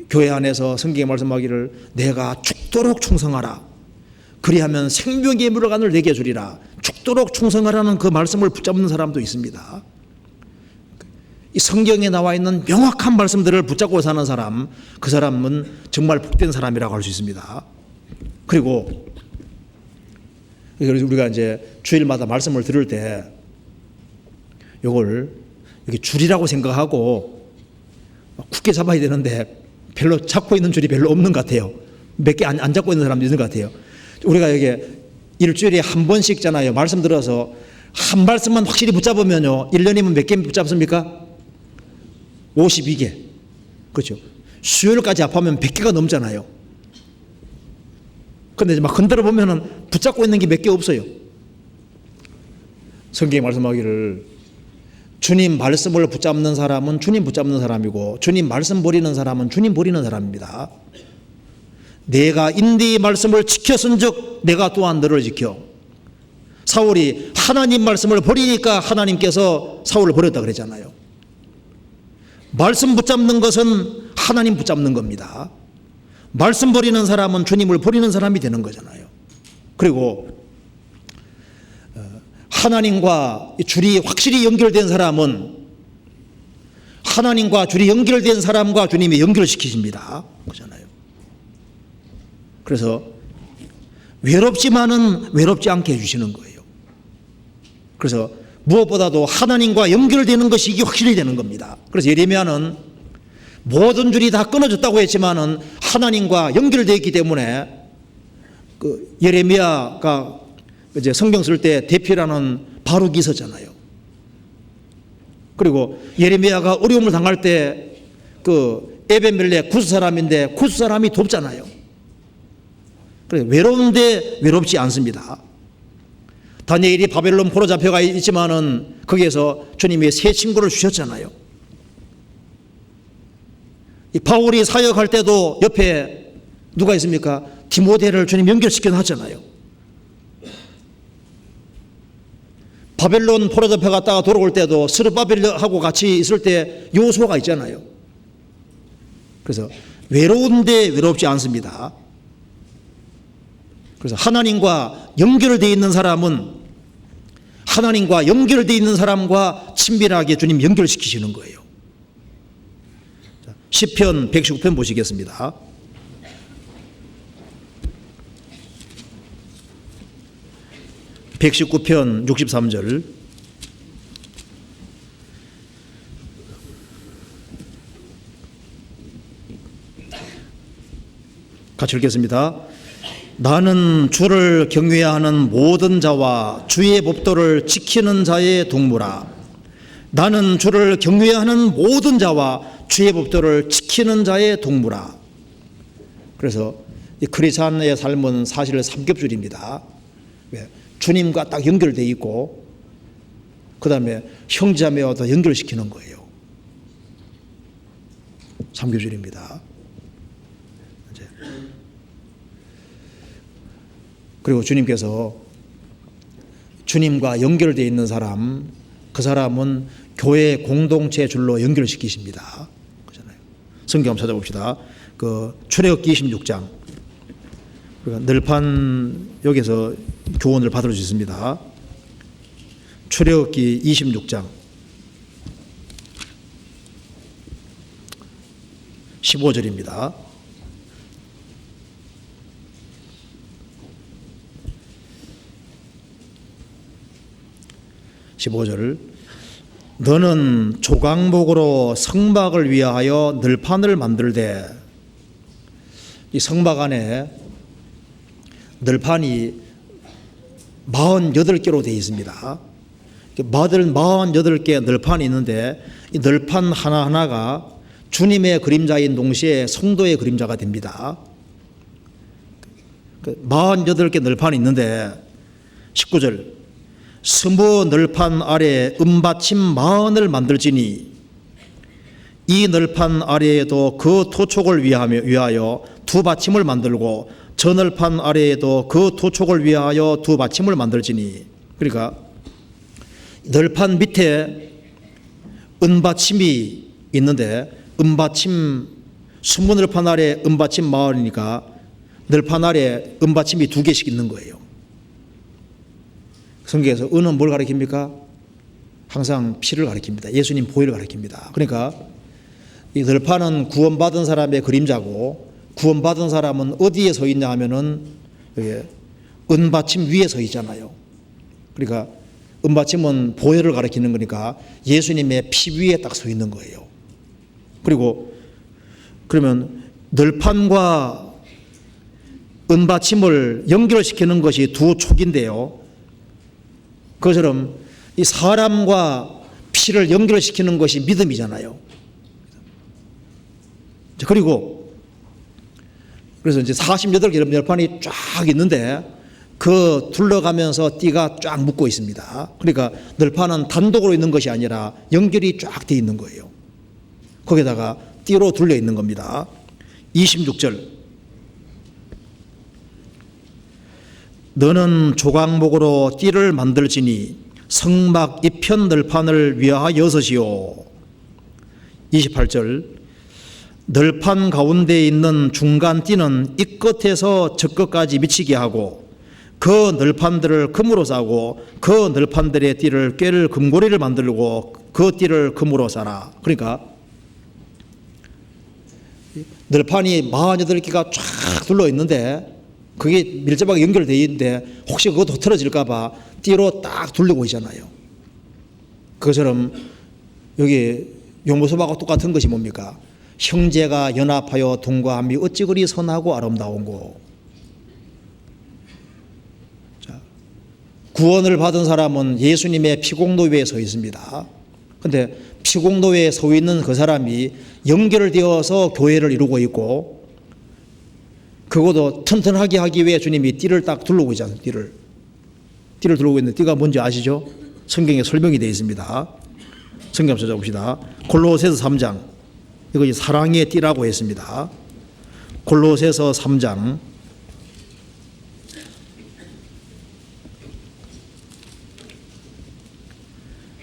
교회 안에서 성경에 말씀하기를 내가 죽도록 충성하라. 그리하면 생명의 물간을 내게 주리라. 죽도록 충성하라는 그 말씀을 붙잡는 사람도 있습니다. 이 성경에 나와 있는 명확한 말씀들을 붙잡고 사는 사람, 그 사람은 정말 복된 사람이라고 할 수 있습니다. 그리고 우리가 이제 주일마다 말씀을 들을 때 이걸 이렇게 줄이라고 생각하고 굳게 잡아야 되는데 별로 잡고 있는 줄이 별로 없는 것 같아요. 몇 개 안 잡고 있는 사람도 있는 것 같아요. 우리가 여기 일주일에 한 번씩잖아요. 말씀 들어서 한 말씀만 확실히 붙잡으면요. 1년이면 몇 개 붙잡습니까? 52개. 그렇죠. 수요일까지 합하면 100개가 넘잖아요. 근데 막 흔들어 보면은 붙잡고 있는 게 몇 개 없어요. 성경에 말씀하기를 주님 말씀을 붙잡는 사람은 주님 붙잡는 사람이고 주님 말씀 버리는 사람은 주님 버리는 사람입니다. 내가 인대의 말씀을 지켰은즉 내가 또한 너를 지켜. 사울이 하나님 말씀을 버리니까 하나님께서 사울을 버렸다 그랬잖아요. 말씀 붙잡는 것은 하나님 붙잡는 겁니다. 말씀 버리는 사람은 주님을 버리는 사람이 되는 거잖아요. 그리고 하나님과 줄이 확실히 연결된 사람은 하나님과 줄이 연결된 사람과 주님이 연결시키십니다. 그렇잖아요. 그래서 외롭지만은 외롭지 않게 해주시는 거예요. 그래서 무엇보다도 하나님과 연결되는 것이 이게 확실히 되는 겁니다. 그래서 예레미야는 모든 줄이 다 끊어졌다고 했지만은 하나님과 연결되어 있기 때문에 그 예레미야가 이제 성경 쓸 때 대표라는 바룩이 있었잖아요. 그리고 예레미야가 어려움을 당할 때 그 에벤멜렉 구스 사람인데 구스 사람이 돕잖아요. 그래, 외로운데 외롭지 않습니다. 다니엘이 바벨론 포로 잡혀가 있지만은 거기에서 주님이 새 친구를 주셨잖아요. 이 바울이 사역할 때도 옆에 누가 있습니까? 디모데를 주님 연결시켜 놨잖아요. 바벨론 포로 잡혀갔다가 돌아올 때도 스룹바벨하고 같이 있을 때 요소가 있잖아요. 그래서 외로운데 외롭지 않습니다. 그래서 하나님과 연결되어 있는 사람은 하나님과 연결되어 있는 사람과 친밀하게 주님 연결시키시는 거예요. 시편 119편 보시겠습니다. (119편) 63절 같이 읽겠습니다. 나는 주를 경외하는 모든 자와 주의 법도를 지키는 자의 동무라. 나는 주를 경외하는 모든 자와 주의 법도를 지키는 자의 동무라. 그래서 이 크리스찬의 삶은 사실 삼겹줄입니다. 주님과 딱 연결되어 있고 그 다음에 형제자매와 더 연결시키는 거예요. 삼겹줄입니다. 그리고 주님께서 주님과 연결되어 있는 사람, 그 사람은 교회 공동체 줄로 연결시키십니다. 그렇잖아요. 성경 한번 찾아봅시다. 그 출애굽기 26장. 그러니까 늘판 여기서 교훈을 받을 수 있습니다. 출애굽기 26장 15절입니다. 너는 조각목으로 성막을 위하여 늘판을 만들되, 이 성막 안에 늘판이 48개로 되어 있습니다. 48개 늘판이 있는데 이 늘판 하나하나가 주님의 그림자인 동시에 성도의 그림자가 됩니다. 48개 늘판이 있는데 19절 스무 늘판 아래 은받침 40을 만들지니 이 늘판 아래에도 그 토촉을 위하여 두 받침을 만들고 저 늘판 아래에도 그 토촉을 위하여 두 받침을 만들지니. 그러니까 늘판 밑에 은받침이 있는데 은받침 스무 늘판 아래 은받침 40이니까 늘판 아래 은받침이 2개씩 있는 거예요. 성경에서 은은 뭘 가리킵니까? 항상 피를 가리킵니다. 예수님 보혈을 가리킵니다. 그러니까 이 늘판은 구원받은 사람의 그림자고, 구원받은 사람은 어디에 서 있냐 하면은 은받침 위에 서 있잖아요. 그러니까 은받침은 보혈을 가리키는 거니까 예수님의 피 위에 딱 서 있는 거예요. 그리고 그러면 늘판과 은받침을 연결시키는 것이 두 촉인데요. 그것처럼 이 사람과 피를 연결시키는 것이 믿음이잖아요. 그리고 그래서 이제 48개 늘판이 쫙 있는데 그 둘러가면서 띠가 쫙 묶고 있습니다. 그러니까 늘판은 단독으로 있는 것이 아니라 연결이 쫙 되어 있는 거예요. 거기다가 띠로 둘려 있는 겁니다. 26절 너는 조각목으로 띠를 만들지니 성막 이편 늘판을 위하여서시오. 28절 늘판 가운데 있는 중간 띠는 이 끝에서 저 끝까지 미치게 하고 그 늘판들을 금으로 싸고 그 늘판들의 띠를 꿰를 금고리를 만들고 그 띠를 금으로 싸라. 그러니까 늘판이 48개가 쫙 둘러 있는데 그게 밀접하게 연결되어 있는데 혹시 그것도 틀어질까 봐 띠로 딱 둘르고 있잖아요. 그것처럼 여기 용모소하고 똑같은 것이 뭡니까? 형제가 연합하여 동거함이 어찌 그리 선하고 아름다운고. 자, 구원을 받은 사람은 예수님의 피공로 위에 서 있습니다. 그런데 피공로 위에 서 있는 그 사람이 연결되어서 교회를 이루고 있고 그것도 튼튼하게 하기 위해 주님이 띠를 딱 둘러오고 있지 않습니까? 띠를 둘러오고 있는데 띠가 뭔지 아시죠? 성경에 설명이 되어 있습니다. 성경 찾아봅시다. 골로새서 3장. 이거 사랑의 띠라고 했습니다. 골로새서 3장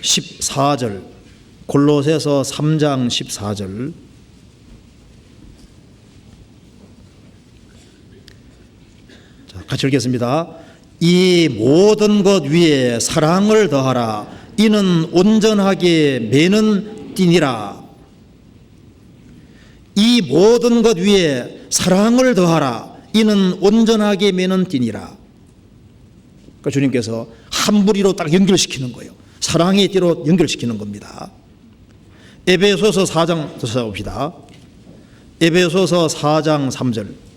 14절. 골로새서 3장 14절. 자, 같이 읽겠습니다. 이 모든 것 위에 사랑을 더하라. 이는 온전하게 매는 띠니라. 이 모든 것 위에 사랑을 더하라. 이는 온전하게 매는 띠니라. 그러니까 주님께서 한 무리로 딱 연결시키는 거예요. 사랑의 띠로 연결시키는 겁니다. 에베소서 4장 찾아봅시다. 에베소서 4장 3절.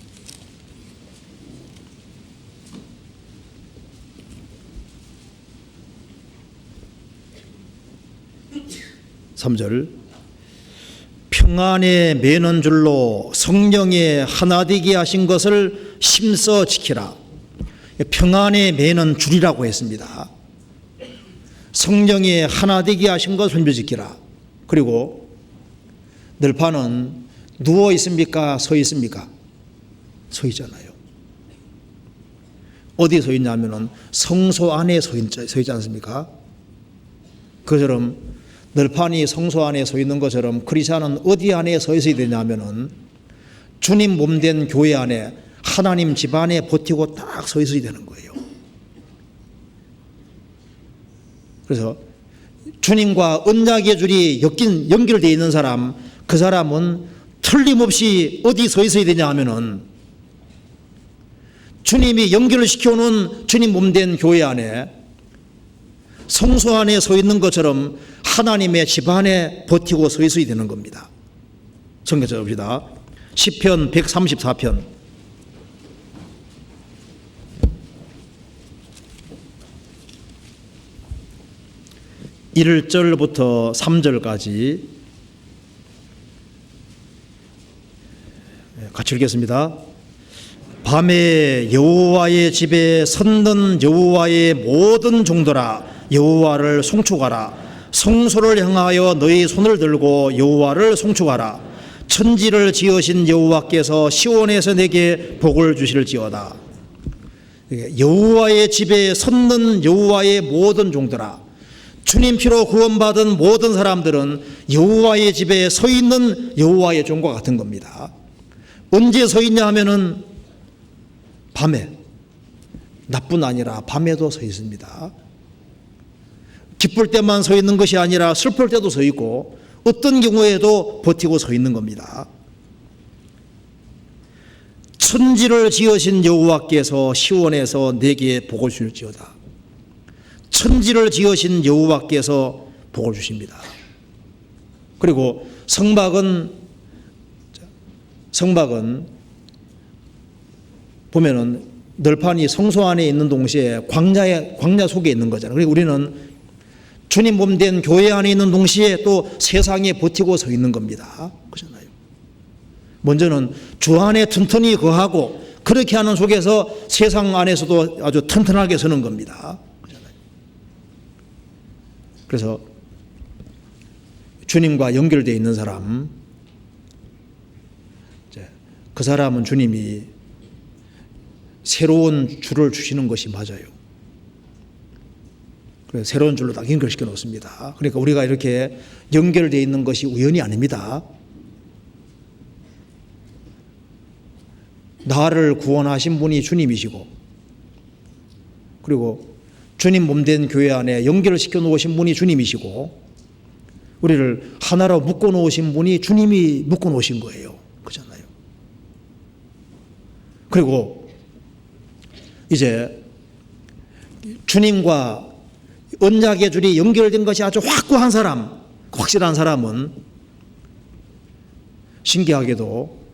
3절. 평안에 매는 줄로 성령에 하나 되게 하신 것을 힘써 지키라. 평안에 매는 줄이라고 했습니다. 성령에 하나 되게 하신 것을 힘써 지키라. 그리고 늘판은 누워 있습니까? 서 있습니까? 서 있잖아요. 어디에 서 있냐면은 성소 안에 서 있지 않습니까? 그처럼 늘판이 성소 안에 서 있는 것처럼 크리스찬은 어디 안에 서 있어야 되냐면은 주님 몸된 교회 안에 하나님 집 안에 버티고 딱 서 있어야 되는 거예요. 그래서 주님과 언약의 줄이 연결되어 있는 사람, 그 사람은 틀림없이 어디 서 있어야 되냐 하면은 주님이 연결을 시켜놓은 주님 몸된 교회 안에 성소 안에 서 있는 것처럼 하나님의 집 안에 버티고 서 있어야 되는 겁니다. 성경 찾아봅시다. 시편 134편 1절부터 3절까지 같이 읽겠습니다. 밤에 여호와의 집에 섰는 여호와의 모든 종들아 여호와를 송축하라. 성소를 향하여 너희 손을 들고 여호와를 송축하라. 천지를 지으신 여호와께서 시온에서 내게 복을 주실지어다. 여호와의 집에 섰는 여호와의 모든 종들아, 주님 피로 구원받은 모든 사람들은 여호와의 집에 서 있는 여호와의 종과 같은 겁니다. 언제 서 있냐 하면은 밤에, 낮뿐 아니라 밤에도 서 있습니다. 기쁠 때만 서 있는 것이 아니라 슬플 때도 서 있고 어떤 경우에도 버티고 서 있는 겁니다. 천지를 지으신 여호와께서 시온에서 내게 복을 주실지어다. 천지를 지으신 여호와께서 복을 주십니다. 그리고 성막은 보면은 널판이 성소 안에 있는 동시에 광야 속에 있는 거잖아요. 그리고 우리는 주님 몸된 교회 안에 있는 동시에 또 세상에 버티고 서 있는 겁니다. 그렇잖아요. 먼저는 주 안에 튼튼히 거하고 그렇게 하는 속에서 세상 안에서도 아주 튼튼하게 서는 겁니다. 그렇잖아요. 그래서 주님과 연결되어 있는 사람, 그 사람은 주님이 새로운 줄을 주시는 것이 맞아요. 그래서 새로운 줄로 딱 연결시켜 놓습니다. 그러니까 우리가 이렇게 연결되어 있는 것이 우연이 아닙니다. 나를 구원하신 분이 주님이시고, 그리고 주님 몸된 교회 안에 연결시켜 놓으신 분이 주님이시고, 우리를 하나로 묶어 놓으신 분이 주님이 묶어 놓으신 거예요. 그렇잖아요. 그리고 이제 주님과 언약의 줄이 연결된 것이 아주 확고한 사람, 확실한 사람은 신기하게도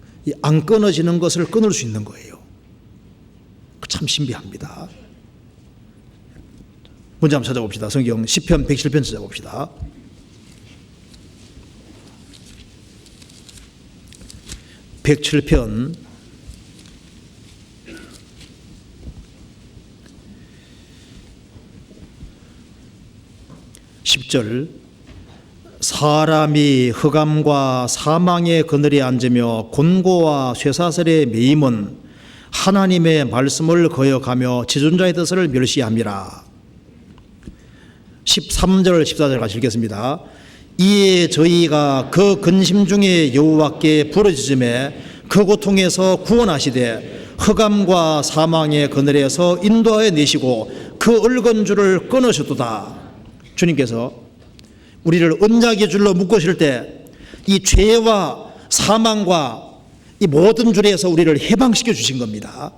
안 끊어지는 것을 끊을 수 있는 거예요. 참 신비합니다. 먼저 한번 찾아봅시다. 성경 시편 107편 찾아봅시다. 107편 10절 사람이 흑암과 사망의 그늘에 앉으며 곤고와 쇠사슬에 매임은 하나님의 말씀을 거역하며 지존자의 뜻을 멸시함이라. 13절 14절 같이 읽겠습니다. 이에 저희가 그 근심 중에 여호와께 부르짖음에 그 고통에서 구원하시되 흑암과 사망의 그늘에서 인도하여 내시고 그 얽은 줄을 끊으셨도다. 주님께서 우리를 언약의 줄로 묶으실 때 이 죄와 사망과 이 모든 줄에서 우리를 해방시켜 주신 겁니다.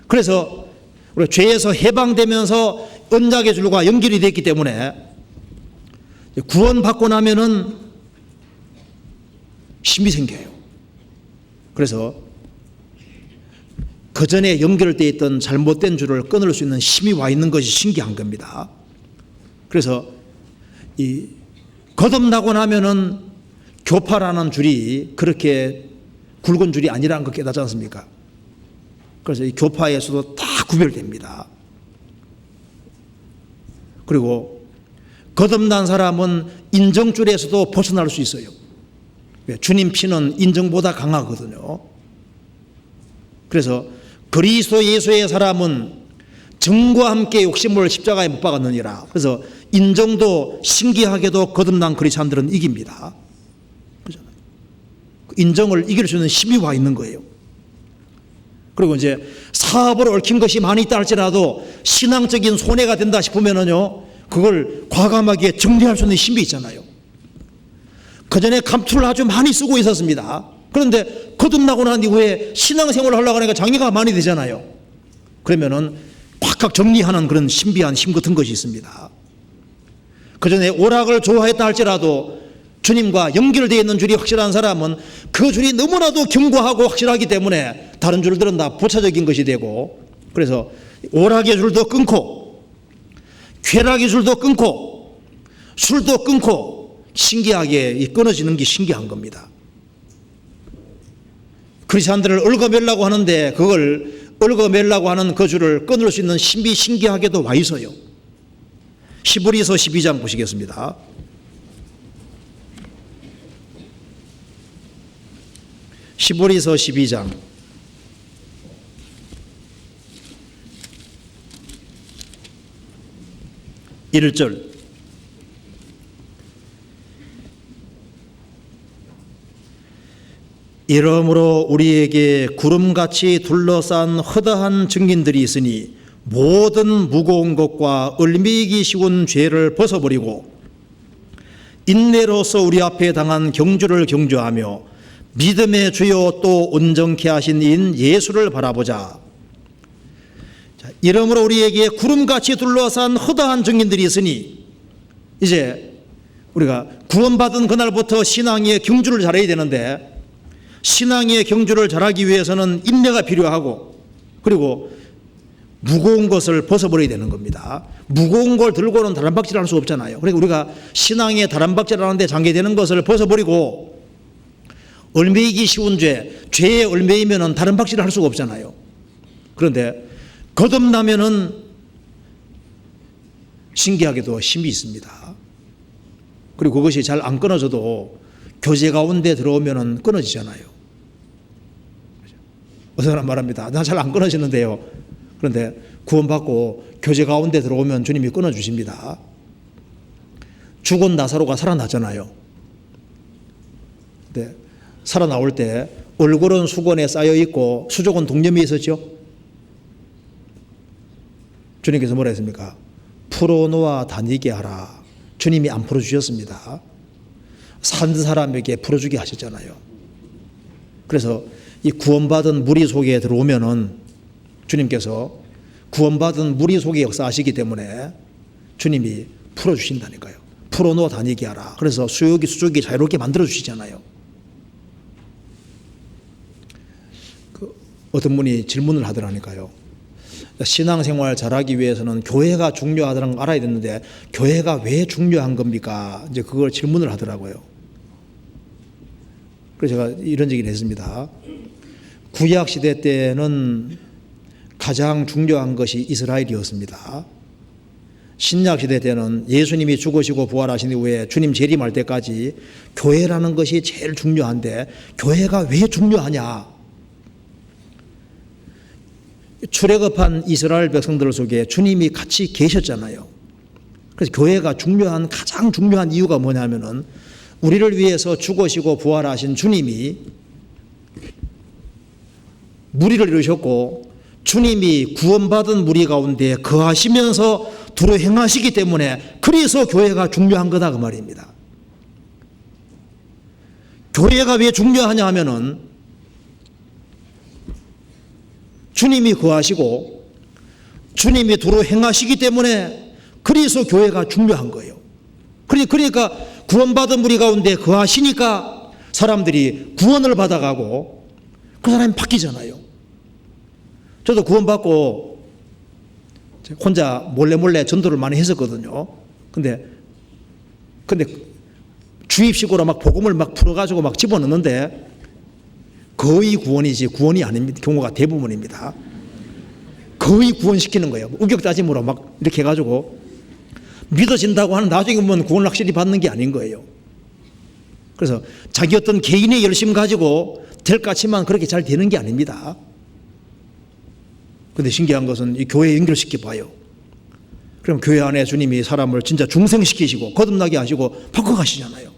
그래서 우리가 죄에서 해방되면서 언약의 줄과 연결이 됐기 때문에 구원받고 나면은 힘이 생겨요. 그래서 그 전에 연결되어 있던 잘못된 줄을 끊을 수 있는 힘이 와 있는 것이 신기한 겁니다. 그래서 이 거듭나고 나면은 교파라는 줄이 그렇게 굵은 줄이 아니라는 거 깨닫지 않습니까? 그래서 이 교파에서도 다 구별됩니다. 그리고 거듭난 사람은 인정줄에서도 벗어날 수 있어요. 주님 피는 인정보다 강하거든요. 그래서 그리스도 예수의 사람은 정과 함께 욕심을 십자가에 못 박았느니라. 그래서 인정도 신기하게도 거듭난 그리스도인들은 이깁니다. 그렇잖아요. 인정을 이길 수 있는 힘이 와 있는 거예요. 그리고 이제 사업을 얽힌 것이 많이 있다 할지라도 신앙적인 손해가 된다 싶으면은요, 그걸 과감하게 정리할 수 있는 힘이 있잖아요. 그 전에 감투를 아주 많이 쓰고 있었습니다. 그런데 거듭나고 난 이후에 신앙생활을 하려고 하니까 장애가 많이 되잖아요. 그러면은 팍팍 정리하는 그런 신비한 힘 같은 것이 있습니다. 그 전에 오락을 좋아했다 할지라도 주님과 연결되어 있는 줄이 확실한 사람은 그 줄이 너무나도 견고하고 확실하기 때문에 다른 줄들은 다 부차적인 것이 되고, 그래서 오락의 줄도 끊고 쾌락의 줄도 끊고 술도 끊고 신기하게 끊어지는 게 신기한 겁니다. 크리스찬들을 얽어매려고 하는데 그걸 얽어매려고 하는 그 줄을 끊을 수 있는 힘이 신기하게도 와 있어요. 히브리서 12장 보시겠습니다. 히브리서 12장 1절 이러므로 우리에게 구름같이 둘러싼 허다한 증인들이 있으니 모든 무거운 것과 얽매이기 쉬운 죄를 벗어버리고 인내로서 우리 앞에 당한 경주를 경주하며 믿음의 주요 또 온전케 하신 이인 예수를 바라보자. 이러므로 우리에게 구름같이 둘러싼 허다한 증인들이 있으니, 이제 우리가 구원받은 그날부터 신앙의 경주를 잘해야 되는데, 신앙의 경주를 잘하기 위해서는 인내가 필요하고, 그리고 무거운 것을 벗어버려야 되는 겁니다. 무거운 걸 들고는 다람박질할 수 없잖아요. 그러니까 우리가 신앙에 다람박질하는데 장애되는 것을 벗어버리고, 얽매이기 쉬운 죄에 얽매이면 다람박질을 할 수가 없잖아요. 그런데 거듭나면은 신기하게도 힘이 있습니다. 그리고 그것이 잘 안 끊어져도 교제 가운데 들어오면은 끊어지잖아요. 어떤 사람 말합니다. 나 잘 안 끊어지는데요. 그런데 구원받고 교제 가운데 들어오면 주님이 끊어주십니다. 죽은 나사로가 살아나잖아요. 근데 살아나올 때 얼굴은 수건에 쌓여 있고 수족은 동점이 있었죠. 주님께서 뭐라 했습니까? 풀어놓아 다니게 하라. 주님이 안 풀어주셨습니다. 산 사람에게 풀어주게 하셨잖아요. 그래서 이 구원받은 무리 속에 들어오면은 주님께서 구원받은 무리 속에 역사하시기 때문에 주님이 풀어주신다니까요. 풀어놓아 다니게 하라. 그래서 수족이 자유롭게 만들어주시잖아요. 어떤 분이 질문을 하더라니까요. 신앙생활 잘하기 위해서는 교회가 중요하다는 걸 알아야 되는데 교회가 왜 중요한 겁니까? 이제 그걸 질문을 하더라고요. 그래서 제가 이런 얘기를 했습니다. 구약 시대 때는 가장 중요한 것이 이스라엘이었습니다. 신약시대 때는 예수님이 죽으시고 부활하신 이후에 주님 재림할 때까지 교회라는 것이 제일 중요한데, 교회가 왜 중요하냐? 출애굽한 이스라엘 백성들 속에 주님이 같이 계셨잖아요. 그래서 교회가 가장 중요한 이유가 뭐냐면은, 우리를 위해서 죽으시고 부활하신 주님이 무리를 이루셨고, 주님이 구원받은 무리 가운데 거하시면서 두루 행하시기 때문에, 그래서 교회가 중요한 거다 그 말입니다. 교회가 왜 중요하냐 하면은, 주님이 거하시고 주님이 두루 행하시기 때문에, 그래서 교회가 중요한 거예요. 그러니까 구원받은 무리 가운데 거하시니까 사람들이 구원을 받아가고 그 사람이 바뀌잖아요. 저도 구원받고 혼자 몰래 전도를 많이 했었거든요. 근데 주입식으로 막 복음을 막 풀어가지고 막 집어넣는데, 거의 구원이지 구원이 아닙니다. 경우가 대부분입니다. 거의 구원시키는 거예요. 우격다짐으로 막 이렇게 해가지고 믿어진다고 하는, 나중에 보면 구원을 확실히 받는 게 아닌 거예요. 그래서 자기 어떤 개인의 열심 가지고 될 것 같지만 그렇게 잘 되는 게 아닙니다. 그런데 신기한 것은 이 교회에 연결시켜 봐요. 그럼 교회 안에 주님이 사람을 진짜 중생시키시고 거듭나게 하시고 바꿔가시잖아요.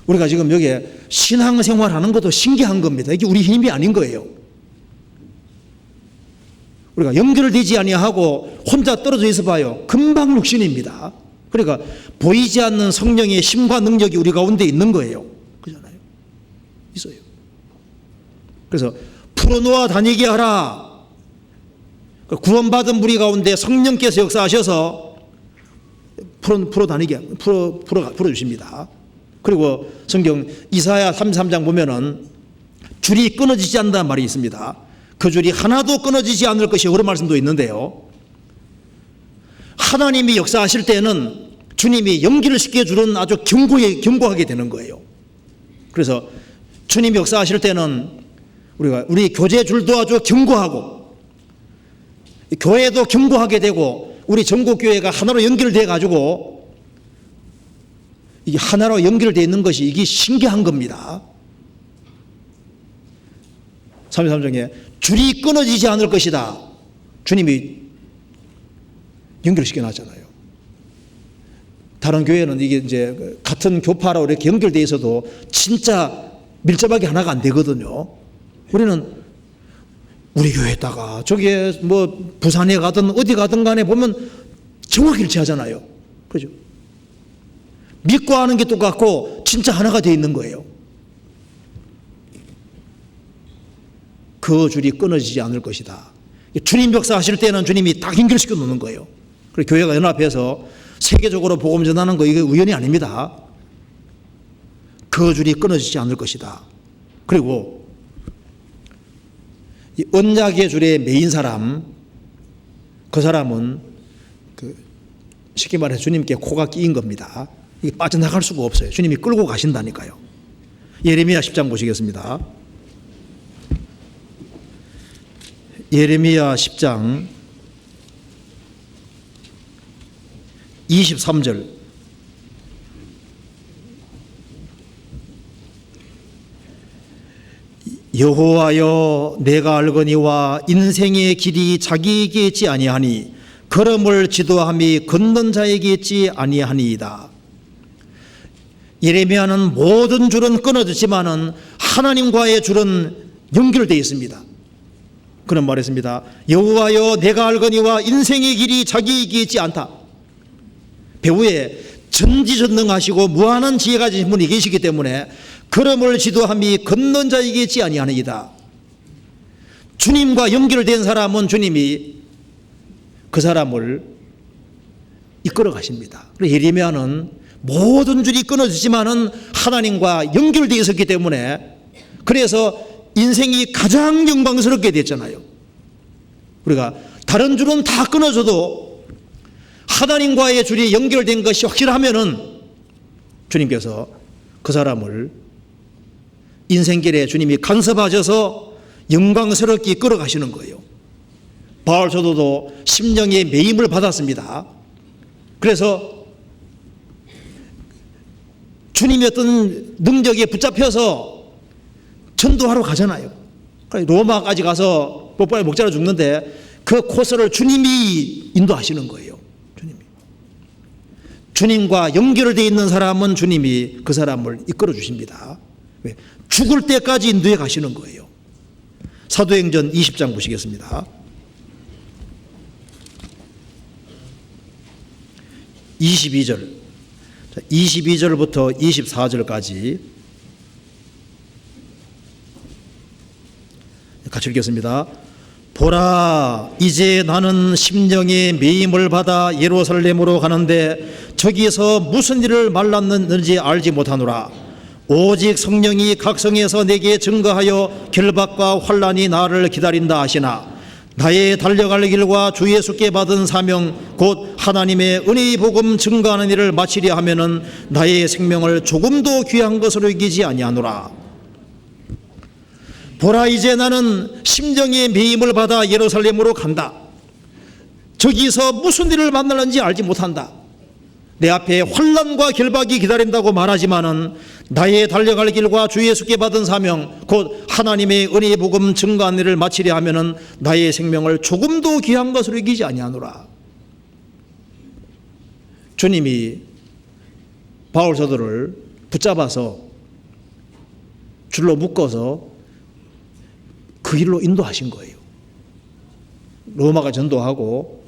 우리가 지금 여기에 신앙생활하는 것도 신기한 겁니다. 이게 우리 힘이 아닌 거예요. 우리가 연결되지 아니하고 혼자 떨어져 있어 봐요. 금방 육신입니다. 그러니까 보이지 않는 성령의 힘과 능력이 우리 가운데 있는 거예요. 그렇잖아요. 있어요. 그래서 풀어놓아 다니게 하라. 구원받은 무리 가운데 성령께서 역사하셔서 풀어주십니다. 그리고 성경 이사야 33장 보면은 줄이 끊어지지 않는다는 말이 있습니다. 그 줄이 하나도 끊어지지 않을 것이, 그런 말씀도 있는데요. 하나님이 역사하실 때는 주님이 연기를 시켜주는 아주 견고하게 되는 거예요. 그래서 주님이 역사하실 때는 우리 교제 줄도 아주 견고하고, 교회도 견고하게 되고, 우리 전국교회가 하나로 연결돼 가지고 이게 하나로 연결되어 있는 것이, 이게 신기한 겁니다. 33장에 줄이 끊어지지 않을 것이다. 주님이 연결시켜 놨잖아요. 다른 교회는 이게 이제 같은 교파로 이렇게 연결되어 있어도 진짜 밀접하게 하나가 안 되거든요. 우리는 우리 교회에다가 저기에 뭐 부산에 가든 어디 가든 간에 보면 정확히 일치하잖아요. 그죠? 믿고 하는 게 똑같고 진짜 하나가 되어 있는 거예요. 그 줄이 끊어지지 않을 것이다. 주님 역사하실 때는 주님이 딱 연결시켜 놓는 거예요. 그리고 교회가 연합해서 세계적으로 복음 전하는 거, 이게 우연이 아닙니다. 그 줄이 끊어지지 않을 것이다. 그리고 이 언약의 줄에 매인 사람, 그 사람은 쉽게 말해서 주님께 코가 끼인 겁니다. 이게 빠져나갈 수가 없어요. 주님이 끌고 가신다니까요. 예레미야 10장 보시겠습니다. 예레미야 10장 23절. 여호와여, 내가 알거니와 인생의 길이 자기에게 있지 아니하니 걸음을 지도함이 걷는 자에게 있지 아니하니이다. 예레미야는 모든 줄은 끊어졌지만은 하나님과의 줄은 연결되어 있습니다. 그런 말했습니다. 여호와여, 내가 알거니와 인생의 길이 자기에게 있지 않다. 배후에 전지전능하시고 무한한 지혜가 가진 분이 계시기 때문에 걸음을 지도함이 걷는 자에게 있지 아니하니이다. 주님과 연결된 사람은 주님이 그 사람을 이끌어 가십니다. 예레미야는 모든 줄이 끊어지지만은 하나님과 연결되어 있었기 때문에, 그래서 인생이 가장 영광스럽게 됐잖아요. 우리가 다른 줄은 다 끊어져도 하나님과의 줄이 연결된 것이 확실하면은 주님께서 그 사람을 인생길에 주님이 간섭하셔서 영광스럽게 이끌어 가시는 거예요. 바울 사도도 심령의 매임을 받았습니다. 그래서 주님의 어떤 능력에 붙잡혀서 전도하러 가잖아요. 로마까지 가서 뽀뽀에 목자로 죽는데 그 코스를 주님이 인도하시는 거예요. 주님과 연결되어 있는 사람은 주님이 그 사람을 이끌어 주십니다. 왜? 죽을 때까지 인도해 가시는 거예요. 사도행전 20장 보시겠습니다. 22절, 22절부터 24절까지 같이 읽겠습니다. 보라, 이제 나는 심령의 매임을 받아 예루살렘으로 가는데 저기서 무슨 일을 말랐는지 알지 못하노라. 오직 성령이 각 성에서 내게 증거하여 결박과 환난이 나를 기다린다 하시나 나의 달려갈 길과 주 예수께 받은 사명 곧 하나님의 은혜의 복음 증거하는 일을 마치려 하면은 나의 생명을 조금도 귀한 것으로 여기지 아니하노라. 보라, 이제 나는 심령의 매임을 받아 예루살렘으로 간다. 저기서 무슨 일을 만나는지 알지 못한다. 내 앞에 환난과 결박이 기다린다고 말하지만은 나의 달려갈 길과 주 예수께 받은 사명 곧 하나님의 은혜의 복음 증거한 일을 마치려 하면은 나의 생명을 조금도 귀한 것으로 여기지 아니하노라. 주님이 바울 사도를 붙잡아서 줄로 묶어서 그 길로 인도하신 거예요. 로마가 전도하고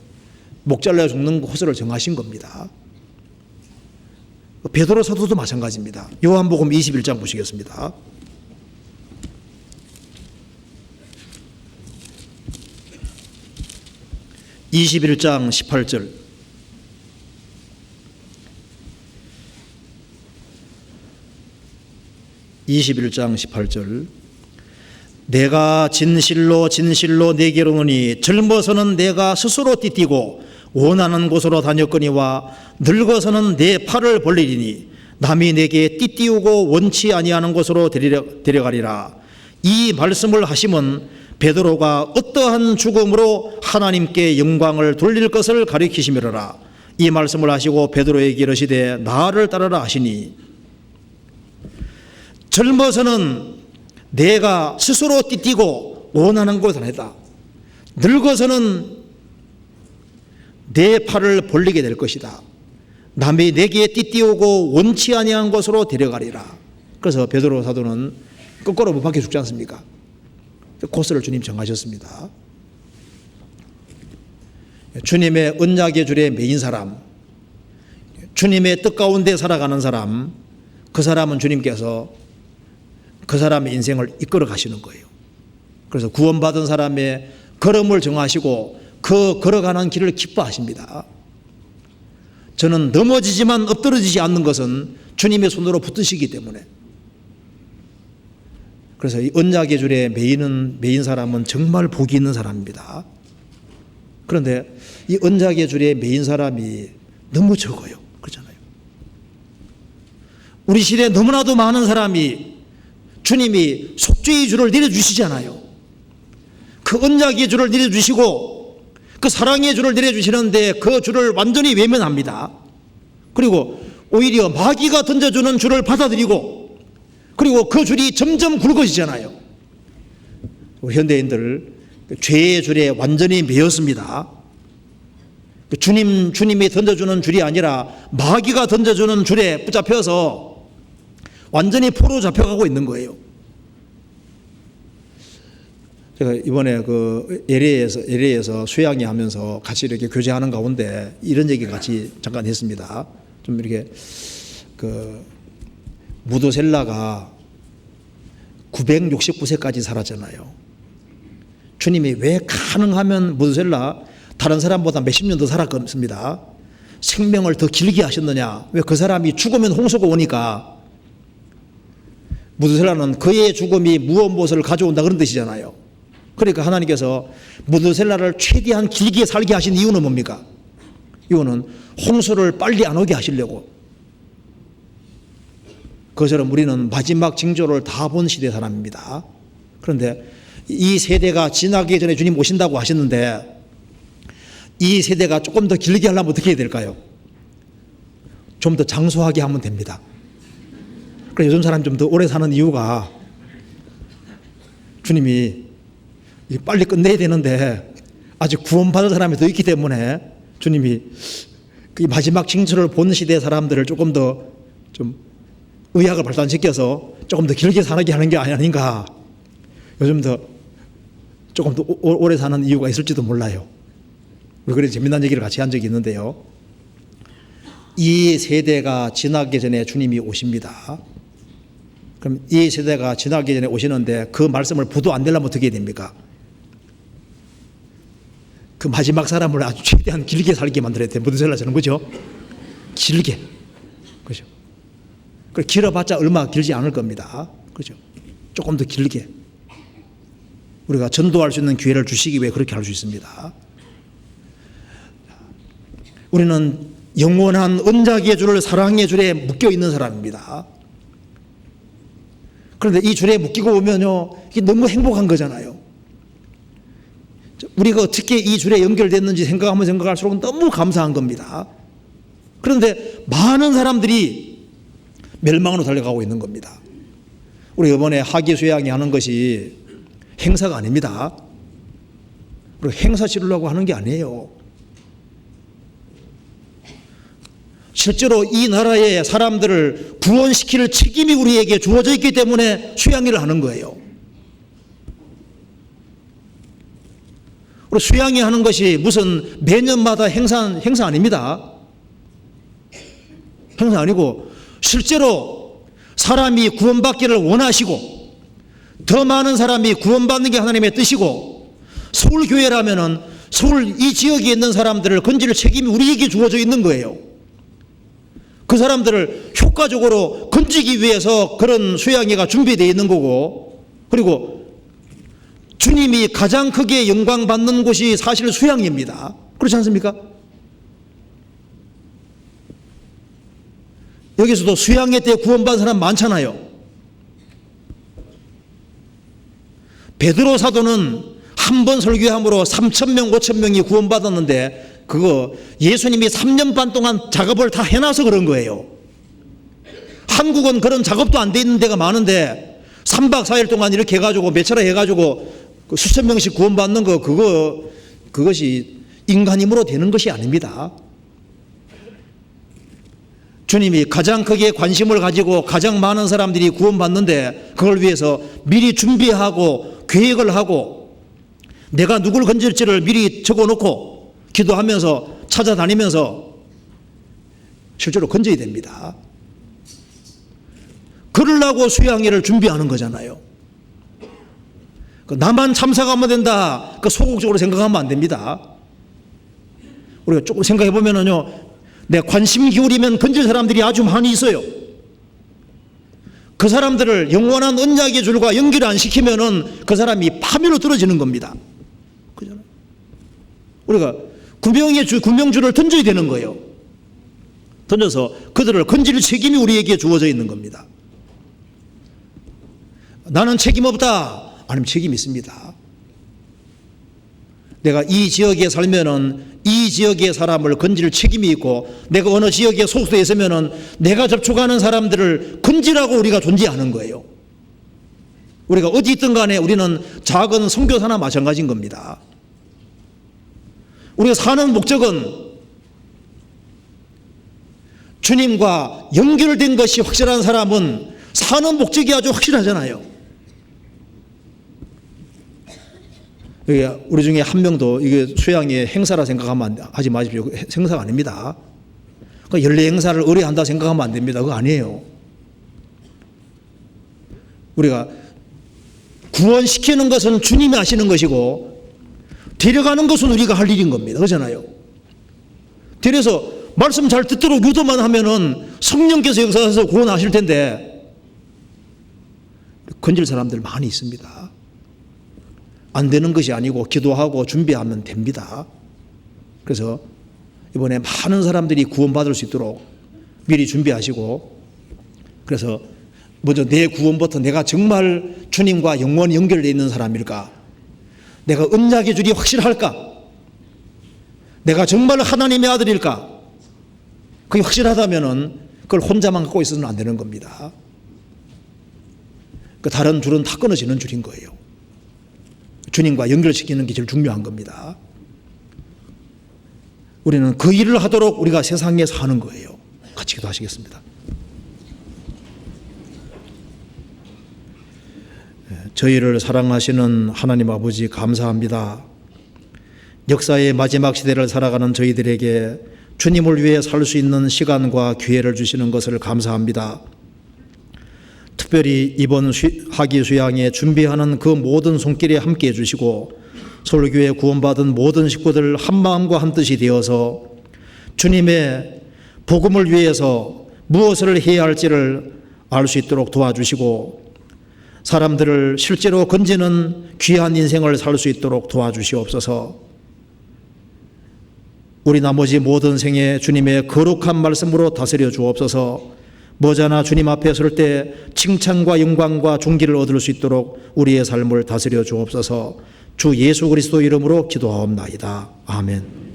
목 잘려 죽는 코스를 정하신 겁니다. 베드로 사도도 마찬가지입니다. 요한복음 21장 보시겠습니다. (21장 18절) (21장 18절) 내가 진실로 진실로 네게로 오니 젊어서는 내가 스스로 띠띠고 원하는 곳으로 다녔거니와 늙어서는 내 팔을 벌리리니 남이 내게 띠띠우고 원치 아니하는 곳으로 데려가리라. 이 말씀을 하심은 베드로가 어떠한 죽음으로 하나님께 영광을 돌릴 것을 가리키시미로라. 이 말씀을 하시고 베드로에게 이르시되 나를 따르라 하시니 젊어서는 내가 스스로 띠띠고 원하는 곳에 다녔다. 늙어서는 내 팔을 벌리게 될 것이다. 남이 내게 띠띠우고 원치 아니한 곳으로 데려가리라. 그래서 베드로 사도는 거꾸로 못 박혀 죽지 않습니까? 코스를 주님 정하셨습니다. 주님의 언약의 줄에 매인 사람, 주님의 뜻 가운데 살아가는 사람, 그 사람은 주님께서 그 사람의 인생을 이끌어 가시는 거예요. 그래서 구원받은 사람의 걸음을 정하시고 그 걸어가는 길을 기뻐하십니다. 저는 넘어지지만 엎드러지지 않는 것은 주님의 손으로 붙드시기 때문에. 그래서 이 언약의 줄에 매인 사람은 정말 복이 있는 사람입니다. 그런데 이 언약의 줄에 매인 사람이 너무 적어요. 그렇잖아요. 우리 시대에 너무나도 많은 사람이 주님이 속죄의 줄을 내려주시잖아요. 그 언약의 줄을 내려주시고 그 사랑의 줄을 내려주시는데 그 줄을 완전히 외면합니다. 그리고 오히려 마귀가 던져주는 줄을 받아들이고 그리고 그 줄이 점점 굵어지잖아요. 현대인들 죄의 줄에 완전히 매였습니다. 주님이 던져주는 줄이 아니라 마귀가 던져주는 줄에 붙잡혀서 완전히 포로 잡혀가고 있는 거예요. 제가 이번에 그 LA에서 수양회 하면서 같이 이렇게 교제하는 가운데 이런 얘기 같이 잠깐 했습니다. 좀 이렇게 그 무드셀라가 969세까지 살았잖아요. 주님이 왜 가능하면 무드셀라 다른 사람보다 몇십 년 더 살았습니다. 생명을 더 길게 하셨느냐? 왜 그 사람이 죽으면 홍수가 오니까 무드셀라는 그의 죽음이 무엇을 가져온다 그런 뜻이잖아요. 그러니까 하나님께서 무드셀라를 최대한 길게 살게 하신 이유는 뭡니까? 이유는 홍수를 빨리 안 오게 하시려고. 그처럼 우리는 마지막 징조를 다 본 시대 사람입니다. 그런데 이 세대가 지나기 전에 주님 오신다고 하셨는데 이 세대가 조금 더 길게 하려면 어떻게 해야 될까요? 좀 더 장수하게 하면 됩니다. 그래서 요즘 사람이 좀 더 오래 사는 이유가 주님이 빨리 끝내야 되는데 아직 구원받을 사람이 더 있기 때문에 주님이 그 마지막 징조를 본 시대 사람들을 조금 더 좀 의학을 발달시켜서 조금 더 길게 살게 하는 게 아닌가. 요즘 더 조금 더 오래 사는 이유가 있을지도 몰라요. 우리 그래서 재미난 얘기를 같이 한 적이 있는데요. 이 세대가 지나기 전에 주님이 오십니다. 그럼 이 세대가 지나기 전에 오시는데 그 말씀을 부도 안 되려면 어떻게 해야 됩니까? 그 마지막 사람을 아주 최대한 길게 살게 만들어야 돼. 무슨 소리를 하는 거죠? 길게. 그죠? 그 길어봤자 얼마 길지 않을 겁니다. 그죠? 조금 더 길게. 우리가 전도할 수 있는 기회를 주시기 위해 그렇게 할 수 있습니다. 우리는 영원한 언약의 줄을 사랑의 줄에 묶여 있는 사람입니다. 그런데 이 줄에 묶이고 오면요, 이게 너무 행복한 거잖아요. 우리가 어떻게 이 줄에 연결됐는지 생각하면 생각할수록 너무 감사한 겁니다. 그런데 많은 사람들이 멸망으로 달려가고 있는 겁니다. 우리 이번에 하기수양이 하는 것이 행사가 아닙니다. 그리고 행사 치르려고 하는 게 아니에요. 실제로 이 나라의 사람들을 구원시킬 책임이 우리에게 주어져 있기 때문에 수양회를 하는 거예요. 그리고 수양회 하는 것이 무슨 매년마다 행사 아닙니다. 행사 아니고 실제로 사람이 구원받기를 원하시고 더 많은 사람이 구원받는 게 하나님의 뜻이고 서울교회라면은 서울 이 지역에 있는 사람들을 건질 책임이 우리에게 주어져 있는 거예요. 그 사람들을 효과적으로 건지기 위해서 그런 수양회가 준비되어 있는 거고, 그리고 주님이 가장 크게 영광 받는 곳이 사실 수양회입니다. 그렇지 않습니까? 여기서도 수양회 때 구원받은 사람 많잖아요. 베드로 사도는 한 번 설교함으로 3,000명, 5,000명이 구원받았는데 그거 예수님이 3년 반 동안 작업을 다 해놔서 그런 거예요. 한국은 그런 작업도 안 돼 있는 데가 많은데 3박 4일 동안 이렇게 해가지고 몇 차례 해가지고 수천 명씩 구원받는 거 그것이 인간 힘으로 되는 것이 아닙니다. 주님이 가장 크게 관심을 가지고 가장 많은 사람들이 구원받는데 그걸 위해서 미리 준비하고 계획을 하고 내가 누굴 건질지를 미리 적어놓고 기도하면서 찾아다니면서 실제로 건져야 됩니다. 그러려고 수양회를 준비하는 거잖아요. 나만 참석하면 된다. 소극적으로 생각하면 안 됩니다. 우리가 조금 생각해 보면은요, 내 관심 기울이면 건질 사람들이 아주 많이 있어요. 그 사람들을 영원한 언약의 줄과 연결 안 시키면은 그 사람이 파멸로 떨어지는 겁니다. 그잖아요. 우리가 구명줄을 던져야 되는 거예요. 던져서 그들을 건질 책임이 우리에게 주어져 있는 겁니다. 나는 책임 없다. 아니면 책임 있습니다. 내가 이 지역에 살면은 이 지역의 사람을 건질 책임이 있고 내가 어느 지역에 소속돼 있으면은 내가 접촉하는 사람들을 건지라고 우리가 존재하는 거예요. 우리가 어디 있든 간에 우리는 작은 선교사나 마찬가지인 겁니다. 우리가 사는 목적은 주님과 연결된 것이 확실한 사람은 사는 목적이 아주 확실하잖아요. 우리 중에 한 명도 이게 수양의 행사라 생각하면 하지 마십시오. 행사가 아닙니다. 그러니까 연례 행사를 의뢰한다 생각하면 안 됩니다. 그거 아니에요. 우리가 구원시키는 것은 주님이 하시는 것이고 데려가는 것은 우리가 할 일인 겁니다. 그렇잖아요. 데려서 말씀 잘 듣도록 유도만 하면은 성령께서 역사하셔서 구원하실 텐데 건질 사람들 많이 있습니다. 안 되는 것이 아니고 기도하고 준비하면 됩니다. 그래서 이번에 많은 사람들이 구원받을 수 있도록 미리 준비하시고, 그래서 먼저 내 구원부터 내가 정말 주님과 영원히 연결되어 있는 사람일까? 내가 언약의 줄이 확실할까? 내가 정말 하나님의 아들일까? 그게 확실하다면은 그걸 혼자만 갖고 있어서는 안 되는 겁니다. 그 다른 줄은 다 끊어지는 줄인 거예요. 주님과 연결시키는 게 제일 중요한 겁니다. 우리는 그 일을 하도록 우리가 세상에 사는 거예요. 같이 기도하시겠습니다. 저희를 사랑하시는 하나님 아버지 감사합니다. 역사의 마지막 시대를 살아가는 저희들에게 주님을 위해 살 수 있는 시간과 기회를 주시는 것을 감사합니다. 특별히 이번 학위 수양에 준비하는 그 모든 손길에 함께해 주시고 서울교회 구원받은 모든 식구들 한마음과 한뜻이 되어서 주님의 복음을 위해서 무엇을 해야 할지를 알 수 있도록 도와주시고 사람들을 실제로 건지는 귀한 인생을 살 수 있도록 도와주시옵소서. 우리 나머지 모든 생에 주님의 거룩한 말씀으로 다스려 주옵소서. 머지않아 주님 앞에 설 때 칭찬과 영광과 존귀를 얻을 수 있도록 우리의 삶을 다스려 주옵소서. 주 예수 그리스도 이름으로 기도하옵나이다. 아멘.